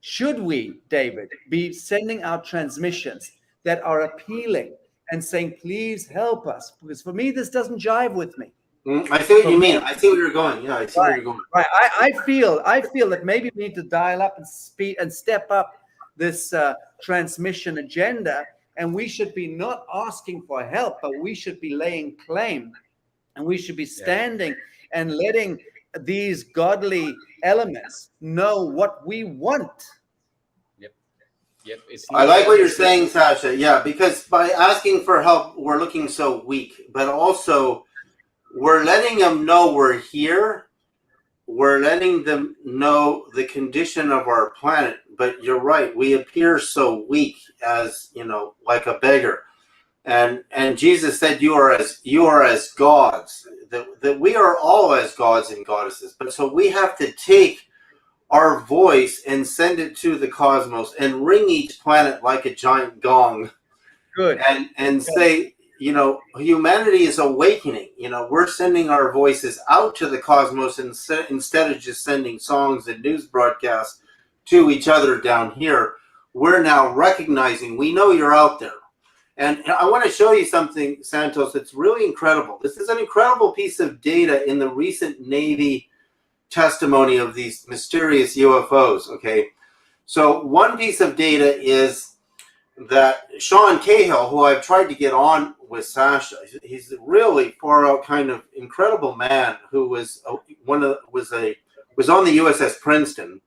Should we, David, be sending out transmissions that are appealing and saying, please help us? Because for me, this doesn't jive with me. I see what you mean. I see where you're going. Yeah, I see where you're going. Right. I feel that maybe we need to dial up and speed and step up this transmission agenda, and we should be not asking for help, but we should be laying claim, and we should be standing and letting these godly elements know what we want. Yep. I like what you're saying, Sacha. Yeah, because by asking for help, we're looking so weak, but also we're letting them know we're here. We're letting them know the condition of our planet. But you're right. We appear so weak, as like a beggar. And Jesus said, you are as gods. That we are all as gods and goddesses. But so we have to take our voice and send it to the cosmos and ring each planet like a giant gong. Good. And say, humanity is awakening. We're sending our voices out to the cosmos instead of just sending songs and news broadcasts to each other down here. We're now recognizing, we know you're out there. And I want to show you something, Santos, that's really incredible. This is an incredible piece of data in the recent Navy testimony of these mysterious UFOs, okay? So one piece of data is that Sean Cahill, who I've tried to get on with Sacha, he's a really far out kind of incredible man who was on the USS Princeton.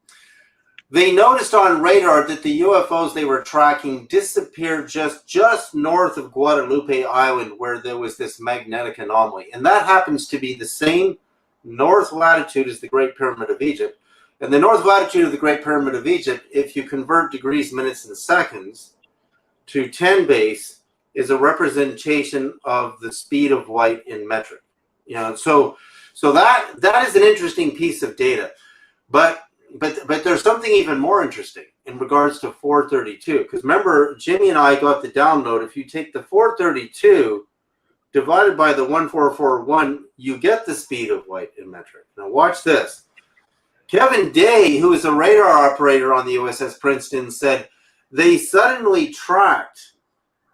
They noticed on radar that the UFOs they were tracking disappeared just north of Guadalupe Island, where there was this magnetic anomaly. And that happens to be the same north latitude as the Great Pyramid of Egypt. And the north latitude of the Great Pyramid of Egypt, if you convert degrees, minutes, and seconds to 10 base, is a representation of the speed of light in metric. You know, so that is an interesting piece of data. But there's something even more interesting in regards to 432. Because remember, Jimmy and I got the download. If you take the 432 divided by the 1441, you get the speed of light in metric. Now watch this. Kevin Day, who is a radar operator on the USS Princeton, said they suddenly tracked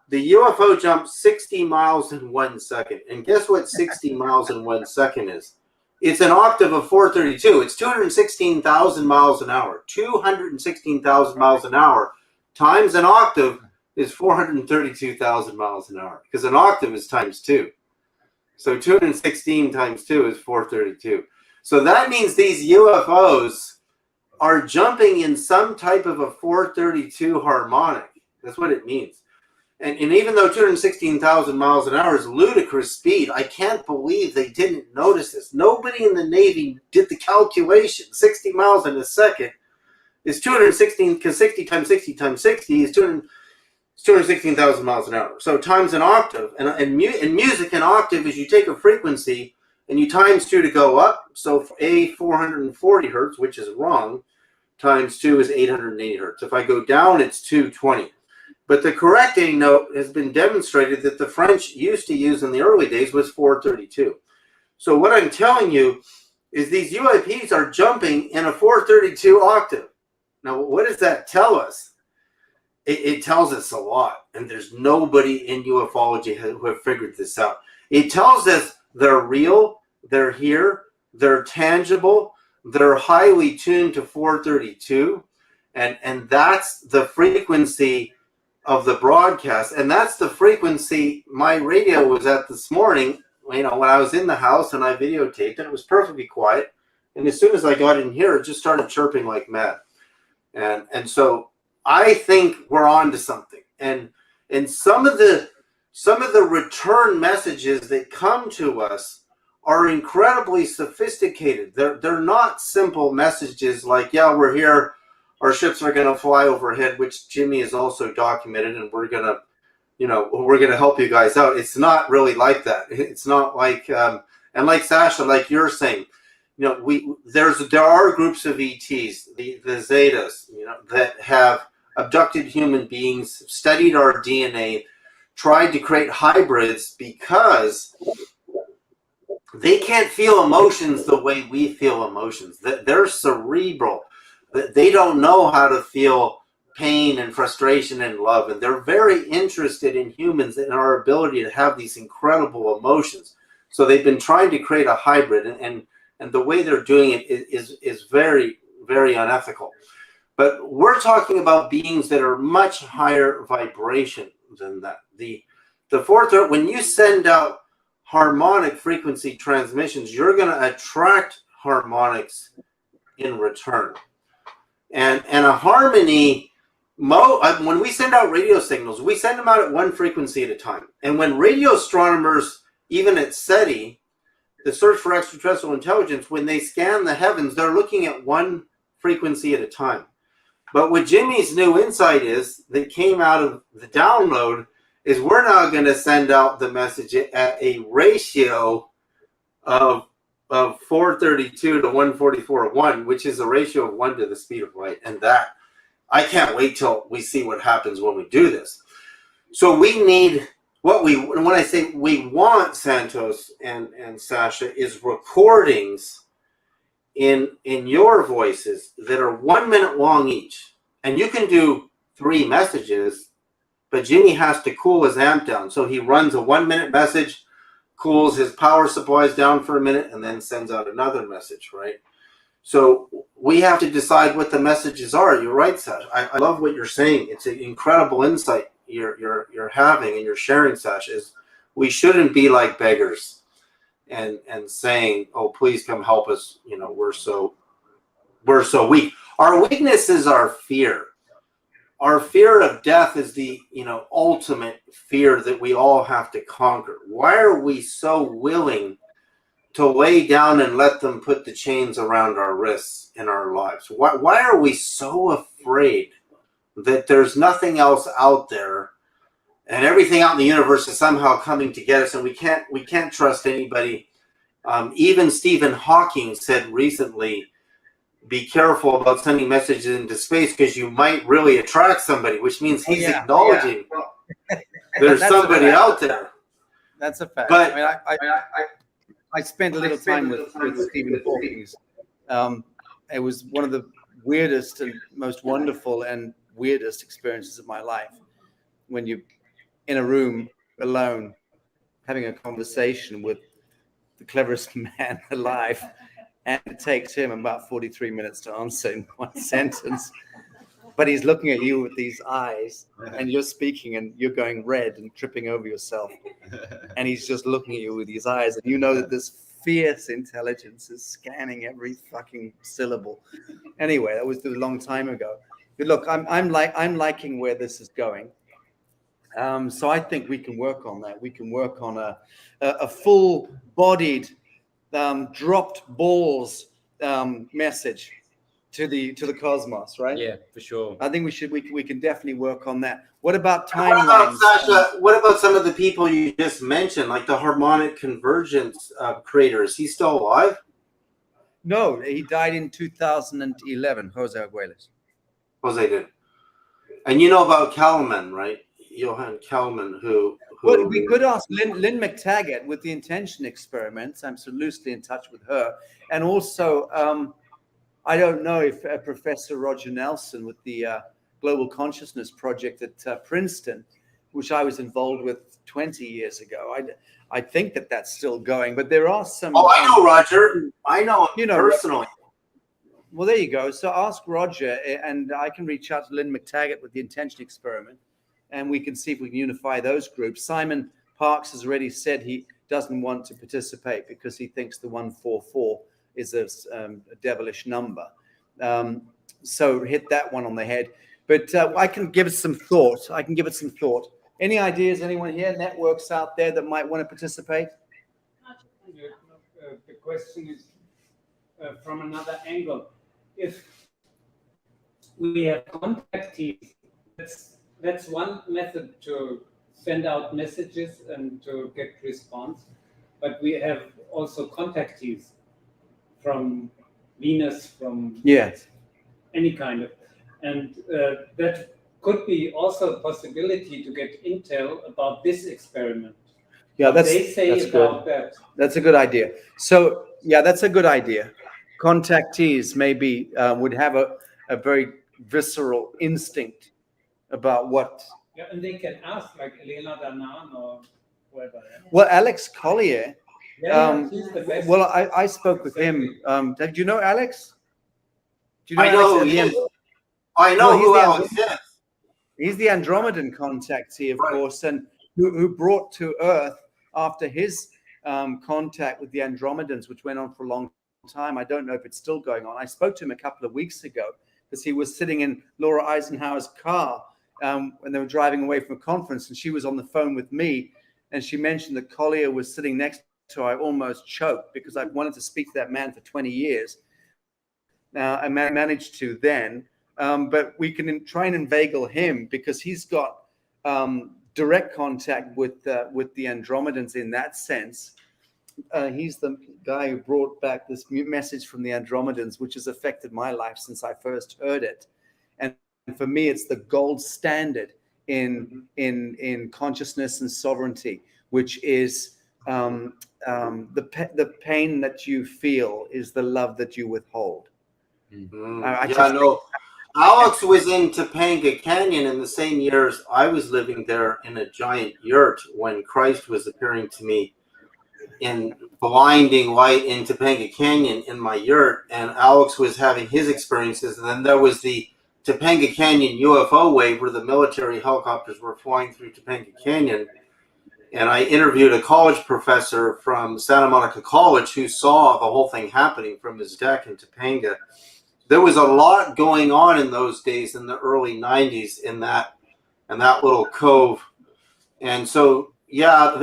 the UFO jump 60 miles in 1 second. And guess what 60 miles in 1 second is? It's an octave of 432. It's 216,000 miles an hour. 216,000 miles an hour times an octave is 432,000 miles an hour, because an octave is times 2. So 216 times 2 is 432. So that means these UFOs are jumping in some type of a 432 harmonic. That's what it means. And even though 216,000 miles an hour is ludicrous speed, I can't believe they didn't notice this. Nobody in the Navy did the calculation. 60 miles in a second is 216, because 60 times 60 times 60 is 216,000 miles an hour. So times an octave. And in music, an octave is you take a frequency and you times 2 to go up. So A, 440 hertz, which is wrong, times 2 is 880 hertz. If I go down, it's 220. But the correcting note has been demonstrated that the French used to use in the early days was 432. So what I'm telling you is these UAPs are jumping in a 432 octave. Now, what does that tell us? It tells us a lot, and there's nobody in ufology who have figured this out. It tells us they're real, they're here, they're tangible, they're highly tuned to 432, and that's the frequency of the broadcast, and that's the frequency my radio was at this morning. You know, when I was in the house and I videotaped, and it was perfectly quiet. And as soon as I got in here, it just started chirping like mad. And so I think we're on to something. And some of the return messages that come to us are incredibly sophisticated. They're not simple messages like, yeah, we're here. Our ships are going to fly overhead, which Jimmy has also documented, and we're going to help you guys out. It's not really like that. It's not like, and like Sacha, like you're saying, you know, there are groups of ETs, the Zetas, you know, that have abducted human beings, studied our DNA, tried to create hybrids because they can't feel emotions the way we feel emotions. They're cerebral. They don't know how to feel pain and frustration and love, and they're very interested in humans and our ability to have these incredible emotions. So they've been trying to create a hybrid, and the way they're doing it is very, very unethical. But we're talking about beings that are much higher vibration than that. The fourth, when you send out harmonic frequency transmissions, you're going to attract harmonics in return. And a harmony, when we send out radio signals, we send them out at one frequency at a time. And when radio astronomers, even at SETI, the Search for Extraterrestrial Intelligence, when they scan the heavens, they're looking at one frequency at a time. But what Jimmy's new insight is, that came out of the download, is we're now going to send out the message at a ratio of 432 to 144:1, which is a ratio of 1 to the speed of light. And that, I can't wait till we see what happens when we do this. So we need, when I say we want, Santos and Sacha, is recordings in your voices that are 1 minute long each. And you can do 3 messages, but Jimmy has to cool his amp down. So he runs a 1 minute message, cools his power supplies down for a minute, and then sends out another message, right? So we have to decide what the messages are. You're right, Sash. I love what you're saying. It's an incredible insight you're having and you're sharing, Sash. Is we shouldn't be like beggars and saying, "Oh, please come help us." You know, we're so weak. Our weakness is our fear. Our fear of death is the ultimate fear that we all have to conquer. Why are we so willing to lay down and let them put the chains around our wrists in our lives? Why are we so afraid that there's nothing else out there and everything out in the universe is somehow coming to get us, and we can't trust anybody? Even Stephen Hawking said recently, be careful about sending messages into space because you might really attract somebody, which means he's acknowledging there's somebody out there. That's a fact. But I mean, I spent a little time with Stephen Hawking. It was one of the weirdest and most wonderful and weirdest experiences of my life, when you're in a room alone having a conversation with the cleverest man alive, and it takes him about 43 minutes to answer in one sentence. But he's looking at you with these eyes, and you're speaking, and you're going red and tripping over yourself. And he's just looking at you with these eyes, and you know that this fierce intelligence is scanning every fucking syllable. Anyway, that was a long time ago. But look, I'm liking where this is going. So I think we can work on that. We can work on a full-bodied, dropped balls message to the cosmos, right? Yeah, for sure. I think we can definitely work on that. What about what about, timelines? Sasha, what about some of the people you just mentioned, like the harmonic convergence creator? Is he still alive? No, he died in 2011. Jose Arguelles. Jose did. And you know about Kalman, right? Johann Kalman, who Well, we could ask Lynn McTaggart with the intention experiments. I'm so loosely in touch with her. And also, I don't know if Professor Roger Nelson with the Global Consciousness Project at Princeton, which I was involved with 20 years ago. I think that's still going, but there are some. Oh, I know Roger. I know him personally. Well, there you go. So ask Roger, and I can reach out to Lynn McTaggart with the intention experiment, and we can see if we can unify those groups. Simon Parks has already said he doesn't want to participate because he thinks the 144 is a devilish number. So hit that one on the head. But I can give it some thought. Any ideas, anyone here, networks out there that might want to participate? The question is from another angle. If we have contactees, that's one method to send out messages and to get response. But we have also contactees from Venus, from any kind of, and that could be also a possibility to get intel about this experiment. Yeah, what they say that's about good. that. That's a good idea. So yeah, that's a good idea. Contactees maybe would have a very visceral instinct about what. Yeah, and they can ask like Elena Danan or whoever. Well, Alex Collier. He's the best. Well, I spoke with him. Do you know Alex? Do you know I know Alex? I know who Alex is. He's the Andromedan contactee, of course, and who brought to Earth after his contact with the Andromedans, which went on for a long time. I don't know if it's still going on. I spoke to him a couple of weeks ago because he was sitting in Laura Eisenhower's car when they were driving away from a conference, and she was on the phone with me, and she mentioned that Collier was sitting next to her. I almost choked because I've wanted to speak to that man for 20 years. Now, I managed to then, but we can try and inveigle him because he's got direct contact with the Andromedans in that sense. He's the guy who brought back this message from the Andromedans, which has affected my life since I first heard it. And for me, it's the gold standard in consciousness and sovereignty, which is the pain that you feel is the love that you withhold. Alex was in Topanga Canyon in the same years I was living there in a giant yurt when Christ was appearing to me in blinding light in Topanga Canyon in my yurt, and Alex was having his experiences. And then there was the Topanga Canyon UFO wave where the military helicopters were flying through Topanga Canyon. And I interviewed a college professor from Santa Monica College who saw the whole thing happening from his deck in Topanga. There was a lot going on in those days in the early 90s in that little cove. And so, yeah,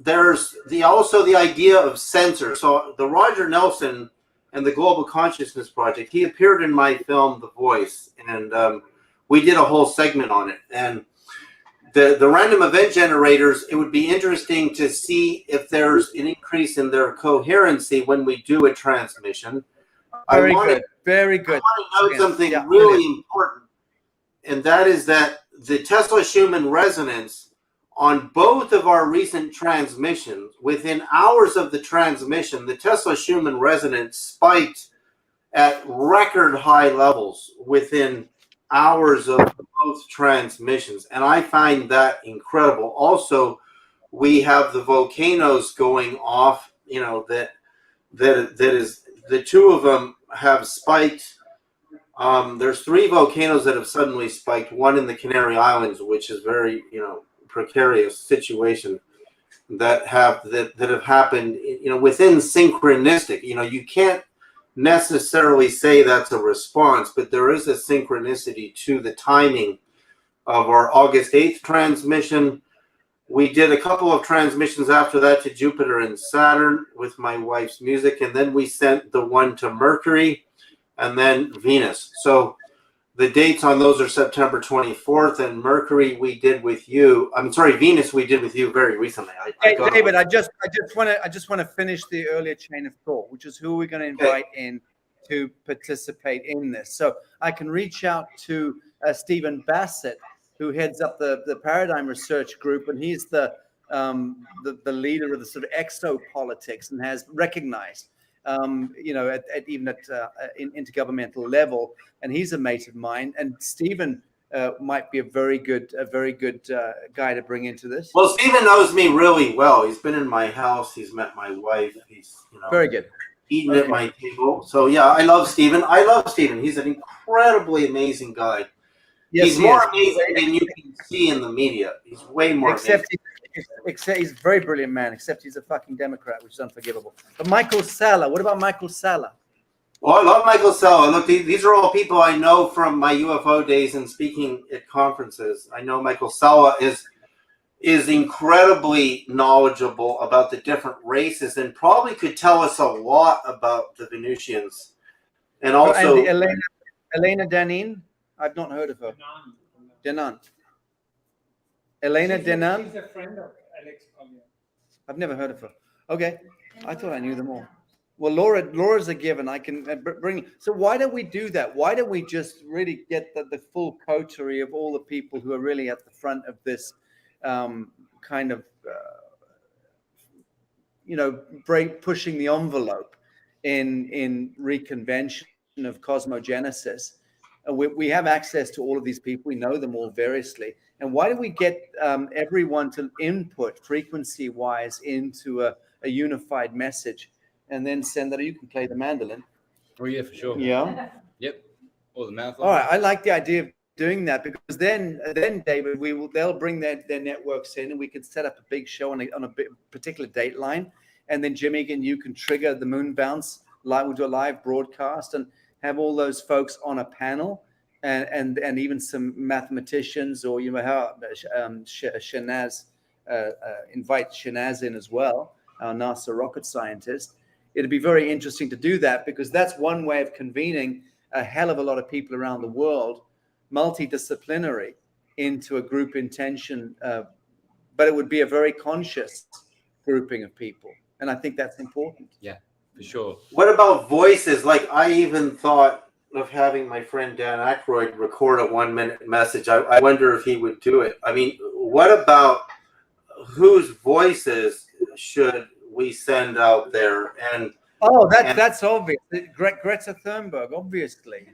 there's also the idea of sensors. So the Roger Nelson and the Global Consciousness Project, he appeared in my film, The Voice, and we did a whole segment on it. And the random event generators, it would be interesting to see if there's an increase in their coherency when we do a transmission. Very good. I want to note something really important, and that is that the Tesla-Schumann resonance on both of our recent transmissions, within hours of the transmission, the Tesla-Schumann resonance spiked at record high levels within hours of both transmissions, and I find that incredible. Also, we have the volcanoes going off, that is, the two of them have spiked. There's 3 volcanoes that have suddenly spiked, one in the Canary Islands, which is very, precarious situation that have happened, within synchronistic. You can't necessarily say that's a response, but there is a synchronicity to the timing of our August 8th transmission. We did a couple of transmissions after that to Jupiter and Saturn with my wife's music, and then we sent the one to Mercury and then Venus. So the dates on those are September 24th, and Mercury we did with you. I'm sorry, Venus we did with you very recently. David, I just want to finish the earlier chain of thought, which is who we're going to invite in to participate in this. So I can reach out to Stephen Bassett, who heads up the Paradigm Research Group, and he's the leader of the sort of exopolitics and has recognized, even at intergovernmental level, and he's a mate of mine. And Stephen might be a very good guy to bring into this. Well, Stephen knows me really well. He's been in my house. He's met my wife. He's very good. Eaten at my table. So yeah, I love Stephen. He's an incredibly amazing guy. Yes, he's more amazing than you can see in the media. He's way more amazing. Except he's a very brilliant man, except he's a fucking Democrat, which is unforgivable. But Michael Salla, what about Michael Salla? Well, I love Michael Salla. Look, these are all people I know from my UFO days and speaking at conferences. I know Michael Salla is incredibly knowledgeable about the different races and probably could tell us a lot about the Venusians. And also Elena Danin, I've not heard of her. Denan. Elena Denan. She's a friend of Alex Collier. I've never heard of her. Okay, I thought I knew them all. Well, Laura's a given. I can bring. So why don't we do that? Why don't we just really get the full coterie of all the people who are really at the front of this kind of, pushing the envelope in reconvention of cosmogenesis. We have access to all of these people. We know them all variously. And why don't we get everyone to input frequency-wise into a unified message, and then send that? You can play the mandolin. Oh yeah, for sure. Yeah. Yep. Or the mouth. All right. I like the idea of doing that, because then David, they'll bring their networks in, and we can set up a big show on a particular date line, and then Jimmy and you can trigger the moon bounce. We'll do a live broadcast and have all those folks on a panel, and even some mathematicians, or Shanaz, invite Shanaz in as well, our NASA rocket scientist. It'd be very interesting to do that, because that's one way of convening a hell of a lot of people around the world, multidisciplinary, into a group intention. But it would be a very conscious grouping of people, and I think that's important. Yeah. For sure. What about voices? Like, I even thought of having my friend Dan Aykroyd record a 1-minute message. I wonder if he would do it. I mean, what about whose voices should we send out there? And that's obvious. Greta Thunberg, obviously.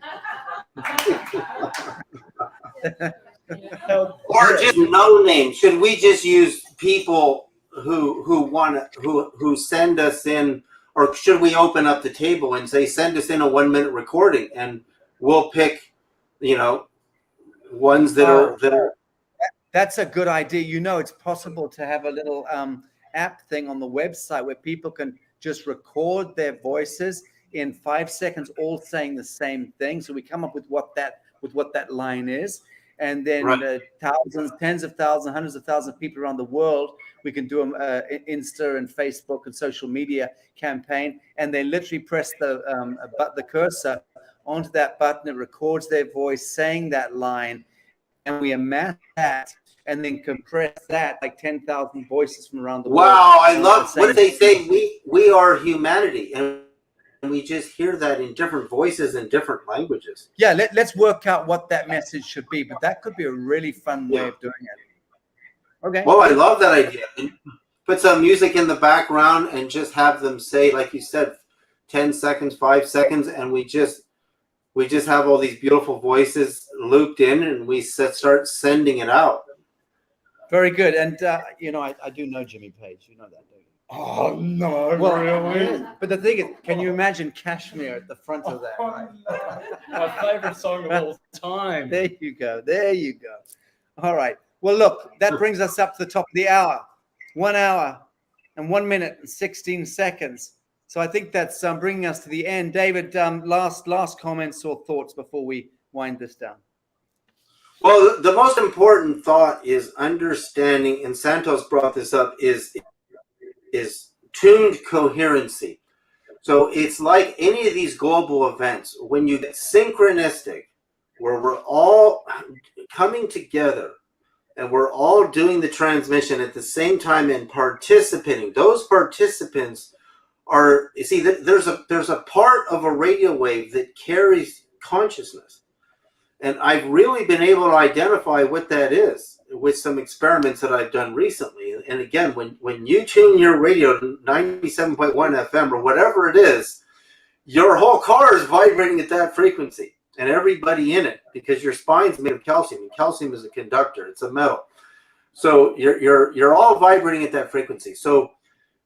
Or just no name. Should we just use people who send us in, or should we open up the table and say, send us in a 1 minute recording, and we'll pick, ones that are. That's a good idea. It's possible to have a little app thing on the website where people can just record their voices in 5 seconds, all saying the same thing. So we come up with what that line is, and then thousands, tens of thousands, hundreds of thousands of people around the world, we can do Insta and Facebook and social media campaign, and they literally press the cursor onto that button. It records their voice saying that line, and we amass that and then compress that like 10,000 voices from around the world. Wow, I love what they say. We are humanity, and we just hear that in different voices and different languages. Yeah, let's work out what that message should be, but that could be a really fun way of doing it. Okay. Well, I love that idea. And put some music in the background and just have them say, like you said, 10 seconds, 5 seconds, and we just have all these beautiful voices looped in, and we start sending it out. Very good. And, I do know Jimmy Page. You know that, don't you? Oh, no, well, really? But the thing is, can you imagine Kashmir at the front of that? Right? My favorite song of all time. There you go. All right. Well, look, that brings us up to the top of the hour. 1 hour and 1 minute and 16 seconds. So I think that's bringing us to the end. David, last comments or thoughts before we wind this down? Well, the most important thought is understanding, and Santos brought this up, is tuned coherency. So it's like any of these global events, when you get synchronistic, where we're all coming together and we're all doing the transmission at the same time and participating. Those participants are, you see, there's a part of a radio wave that carries consciousness. And I've really been able to identify what that is with some experiments that I've done recently. And again, when you tune your radio to 97.1 FM or whatever it is, your whole car is vibrating at that frequency, and everybody in it, because your spine's made of calcium, and calcium is a conductor. It's a metal. So you're all vibrating at that frequency. So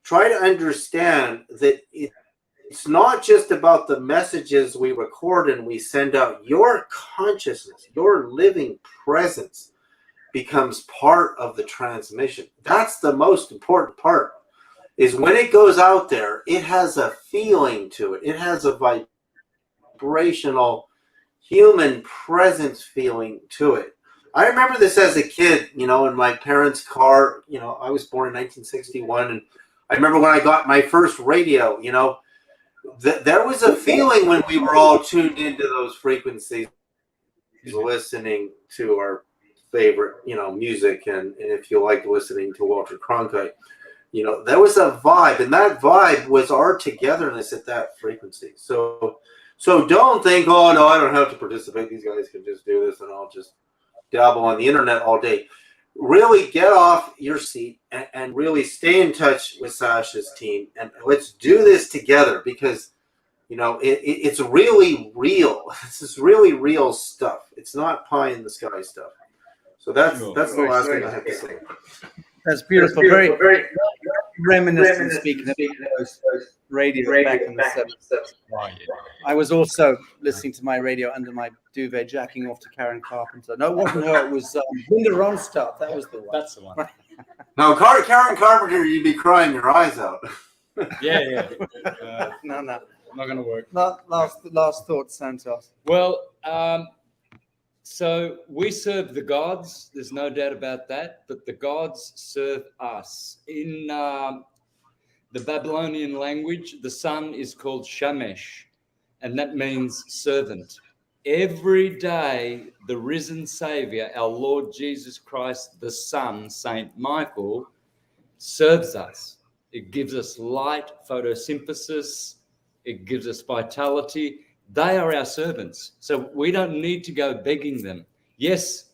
try to understand that it's not just about the messages we record and we send out. Your consciousness, your living presence becomes part of the transmission. That's the most important part, is when it goes out there, it has a feeling to it. It has a vibrational human presence feeling to it. I remember this as a kid, in my parents' car. I was born in 1961, and I remember when I got my first radio, there was a feeling when we were all tuned into those frequencies, listening to our favorite, music, and if you liked listening to Walter Cronkite, there was a vibe, and that vibe was our togetherness at that frequency. So don't think, oh no, I don't have to participate. These guys can just do this, and I'll just dabble on the internet all day. Really get off your seat and really stay in touch with Sacha's team, and let's do this together, because it's really real. This is really real stuff. It's not pie in the sky stuff. So that's the last thing I have to say. That's beautiful. Very reminiscent, speaking of those radio back in the 70s. I was also listening to my radio under my duvet, jacking off to Karen Carpenter. No, it wasn't her. It was Linda Ronstadt. That was the one. That's the one. Now, Karen Carpenter, you'd be crying your eyes out. Yeah. No. Not going to work. Last thoughts, Santos. Well, so we serve the gods. There's no doubt about that. But the gods serve us. In the Babylonian language, the sun is called Shamesh, and that means servant. Every day, the risen Savior, our Lord Jesus Christ, the Son, Saint Michael, serves us. It gives us light, photosynthesis. It gives us vitality. They are our servants. So we don't need to go begging them. Yes,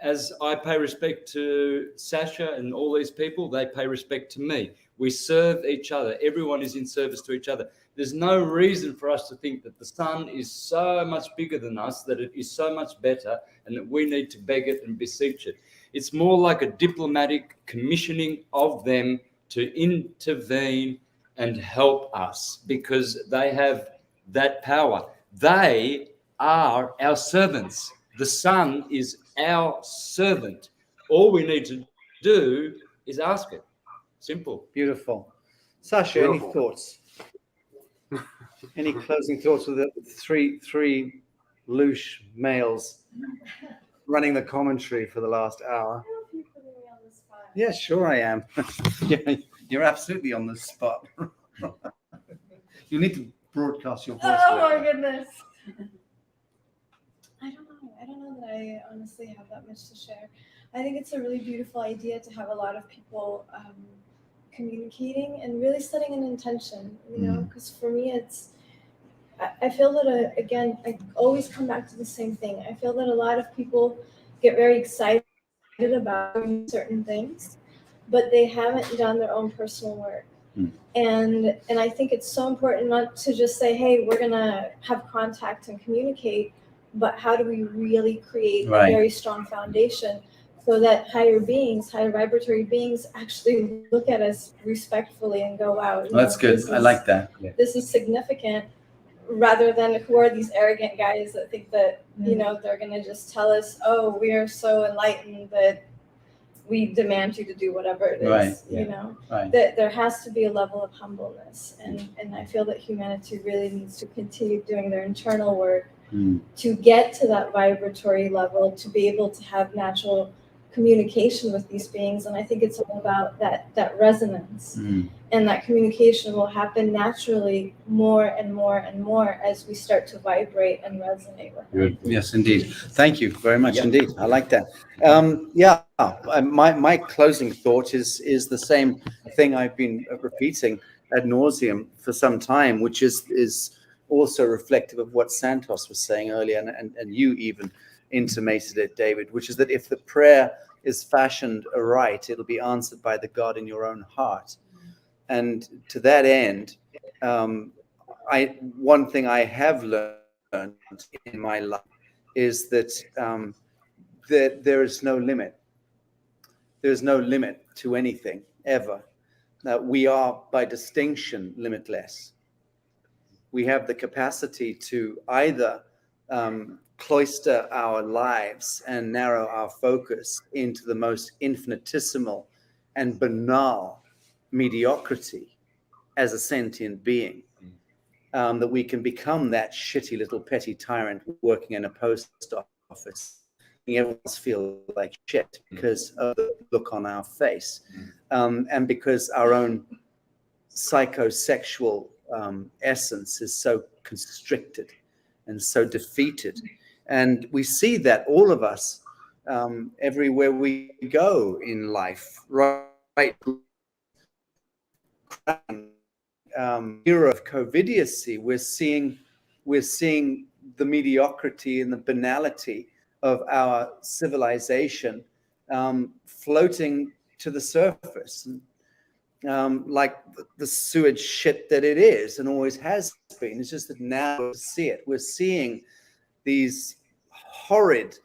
as I pay respect to Sacha and all these people, they pay respect to me. We serve each other. Everyone is in service to each other. There's no reason for us to think that the sun is so much bigger than us, that it is so much better, and that we need to beg it and beseech it. It's more like a diplomatic commissioning of them to intervene and help us, because they have that power. They are our servants. The sun is our servant. All we need to do is ask it. Simple. Beautiful. Sacha, any Beautiful. thoughts? Any closing thoughts with the three louche males running the commentary for the last hour? I don't know if you're putting me on the spot. Yeah, sure I am. You're absolutely on the spot. You need to broadcast your voice. Oh my goodness. I don't know that I honestly have that much to share. I think it's a really beautiful idea to have a lot of people communicating and really setting an intention, you know, because for me I feel that, again, I always come back to the same thing. I feel that a lot of people get very excited about doing certain things, but they haven't done their own personal work. And I think it's so important not to just say, hey, we're going to have contact and communicate, but how do we really create a very strong foundation so that higher vibratory beings actually look at us respectfully and go, wow. That's good. I like that. This is significant, rather than who are these arrogant guys that think that, you know, they're going to just tell us, oh, we are so enlightened that we demand you to do whatever it is, you know. That there has to be a level of humbleness, and I feel that humanity really needs to continue doing their internal work to get to that vibratory level, to be able to have natural communication with these beings. And I think it's all about that resonance, and that communication will happen naturally more and more and more as we start to vibrate and resonate with them. Yes, indeed. Thank you very much indeed. I like that. My closing thought is the same thing I've been repeating ad nauseum for some time, which is also reflective of what Santos was saying earlier, and you even intimated it, David, which is that if the prayer is fashioned aright, it'll be answered by the God in your own heart. And to that end, one thing I have learned in my life is that there is no limit. There's no limit to anything ever. We are, by distinction, limitless. We have the capacity to either cloister our lives and narrow our focus into the most infinitesimal and banal mediocrity as a sentient being, that we can become that shitty little petty tyrant working in a post office, making everyone else feel like shit because of the look on our face, and because our own psychosexual essence is so constricted and so defeated. And we see that, all of us, everywhere we go in life, right? Era of covidiocy, we're seeing the mediocrity and the banality of our civilization floating to the surface, like the sewage shit that it is and always has been. It's just that now we see it. We're seeing these horrid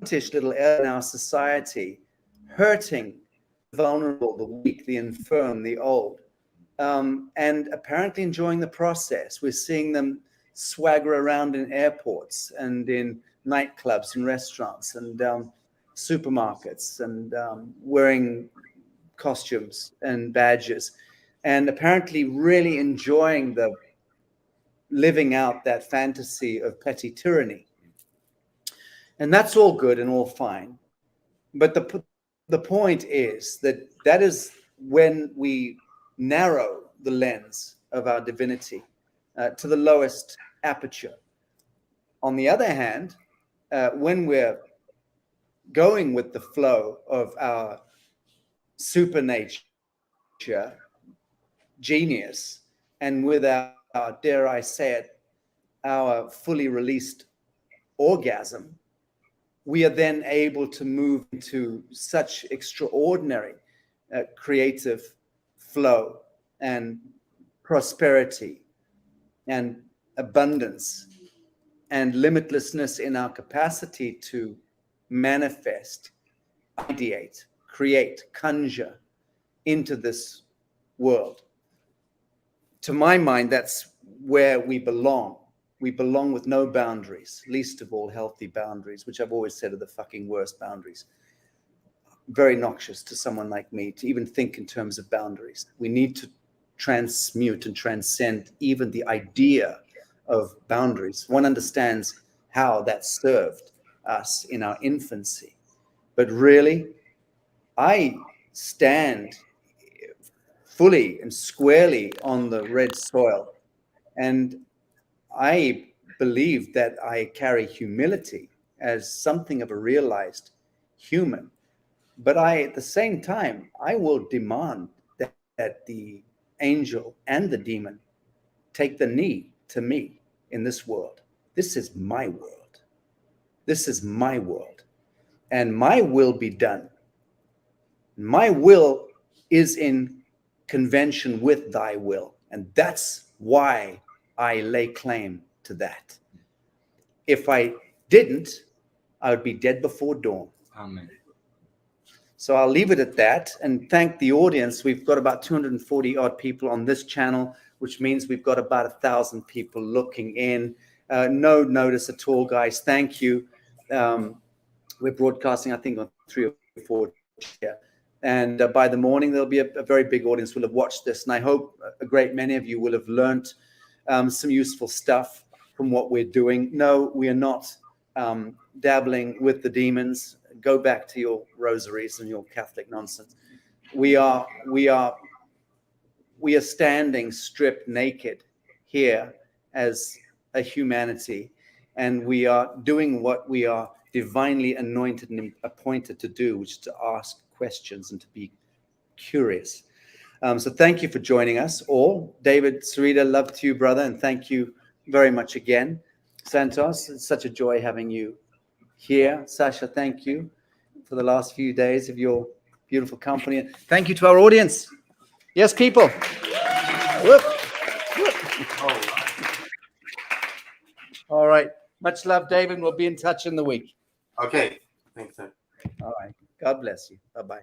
little areas in our society hurting the vulnerable, the weak, the infirm, the old, and apparently enjoying the process. We're seeing them swagger around in airports and in nightclubs and restaurants and supermarkets and wearing costumes and badges, and apparently really enjoying the living out that fantasy of petty tyranny. And that's all good and all fine. But the point is that is when we narrow the lens of our divinity to the lowest aperture. On the other hand, when we're going with the flow of our supernature, genius, and with our, dare I say it, our fully released orgasm, we are then able to move into such extraordinary creative flow and prosperity and abundance and limitlessness in our capacity to manifest ideate, create, conjure into this world. To my mind, that's where we belong. We belong with no boundaries, least of all healthy boundaries, which I've always said are the fucking worst boundaries. Very noxious to someone like me to even think in terms of boundaries. We need to transmute and transcend even the idea of boundaries. One understands how that served us in our infancy. But really, I stand fully and squarely on the red soil. And I believe that I carry humility as something of a realized human. But at the same time, I will demand that the angel and the demon take the knee to me in this world. This is my world. This is my world. And my will be done. My will is in convention with thy will. And that's why I lay claim to that. If I didn't, I would be dead before dawn. Amen. So I'll leave it at that and thank the audience. We've got about 240 odd people on this channel, which means we've got about 1,000 people looking in. No notice at all, guys. Thank you. We're broadcasting, I think, on 3 or 4 here. And by the morning, there'll be a very big audience who will have watched this. And I hope a great many of you will have learned some useful stuff from what we're doing. No, we are not dabbling with the demons. Go back to your rosaries and your Catholic nonsense. We are standing stripped naked here as a humanity, and we are doing what we are divinely anointed and appointed to do, which is to ask questions and to be curious. So thank you for joining us all. David, Sereda, love to you, brother, and thank you very much again. Santos, it's such a joy having you here. Sacha, thank you for the last few days of your beautiful company. And thank you to our audience. Yes, people. Whoop. Whoop. All right. Much love, David. We'll be in touch in the week. Okay. Thanks, sir. All right. God bless you. Bye-bye.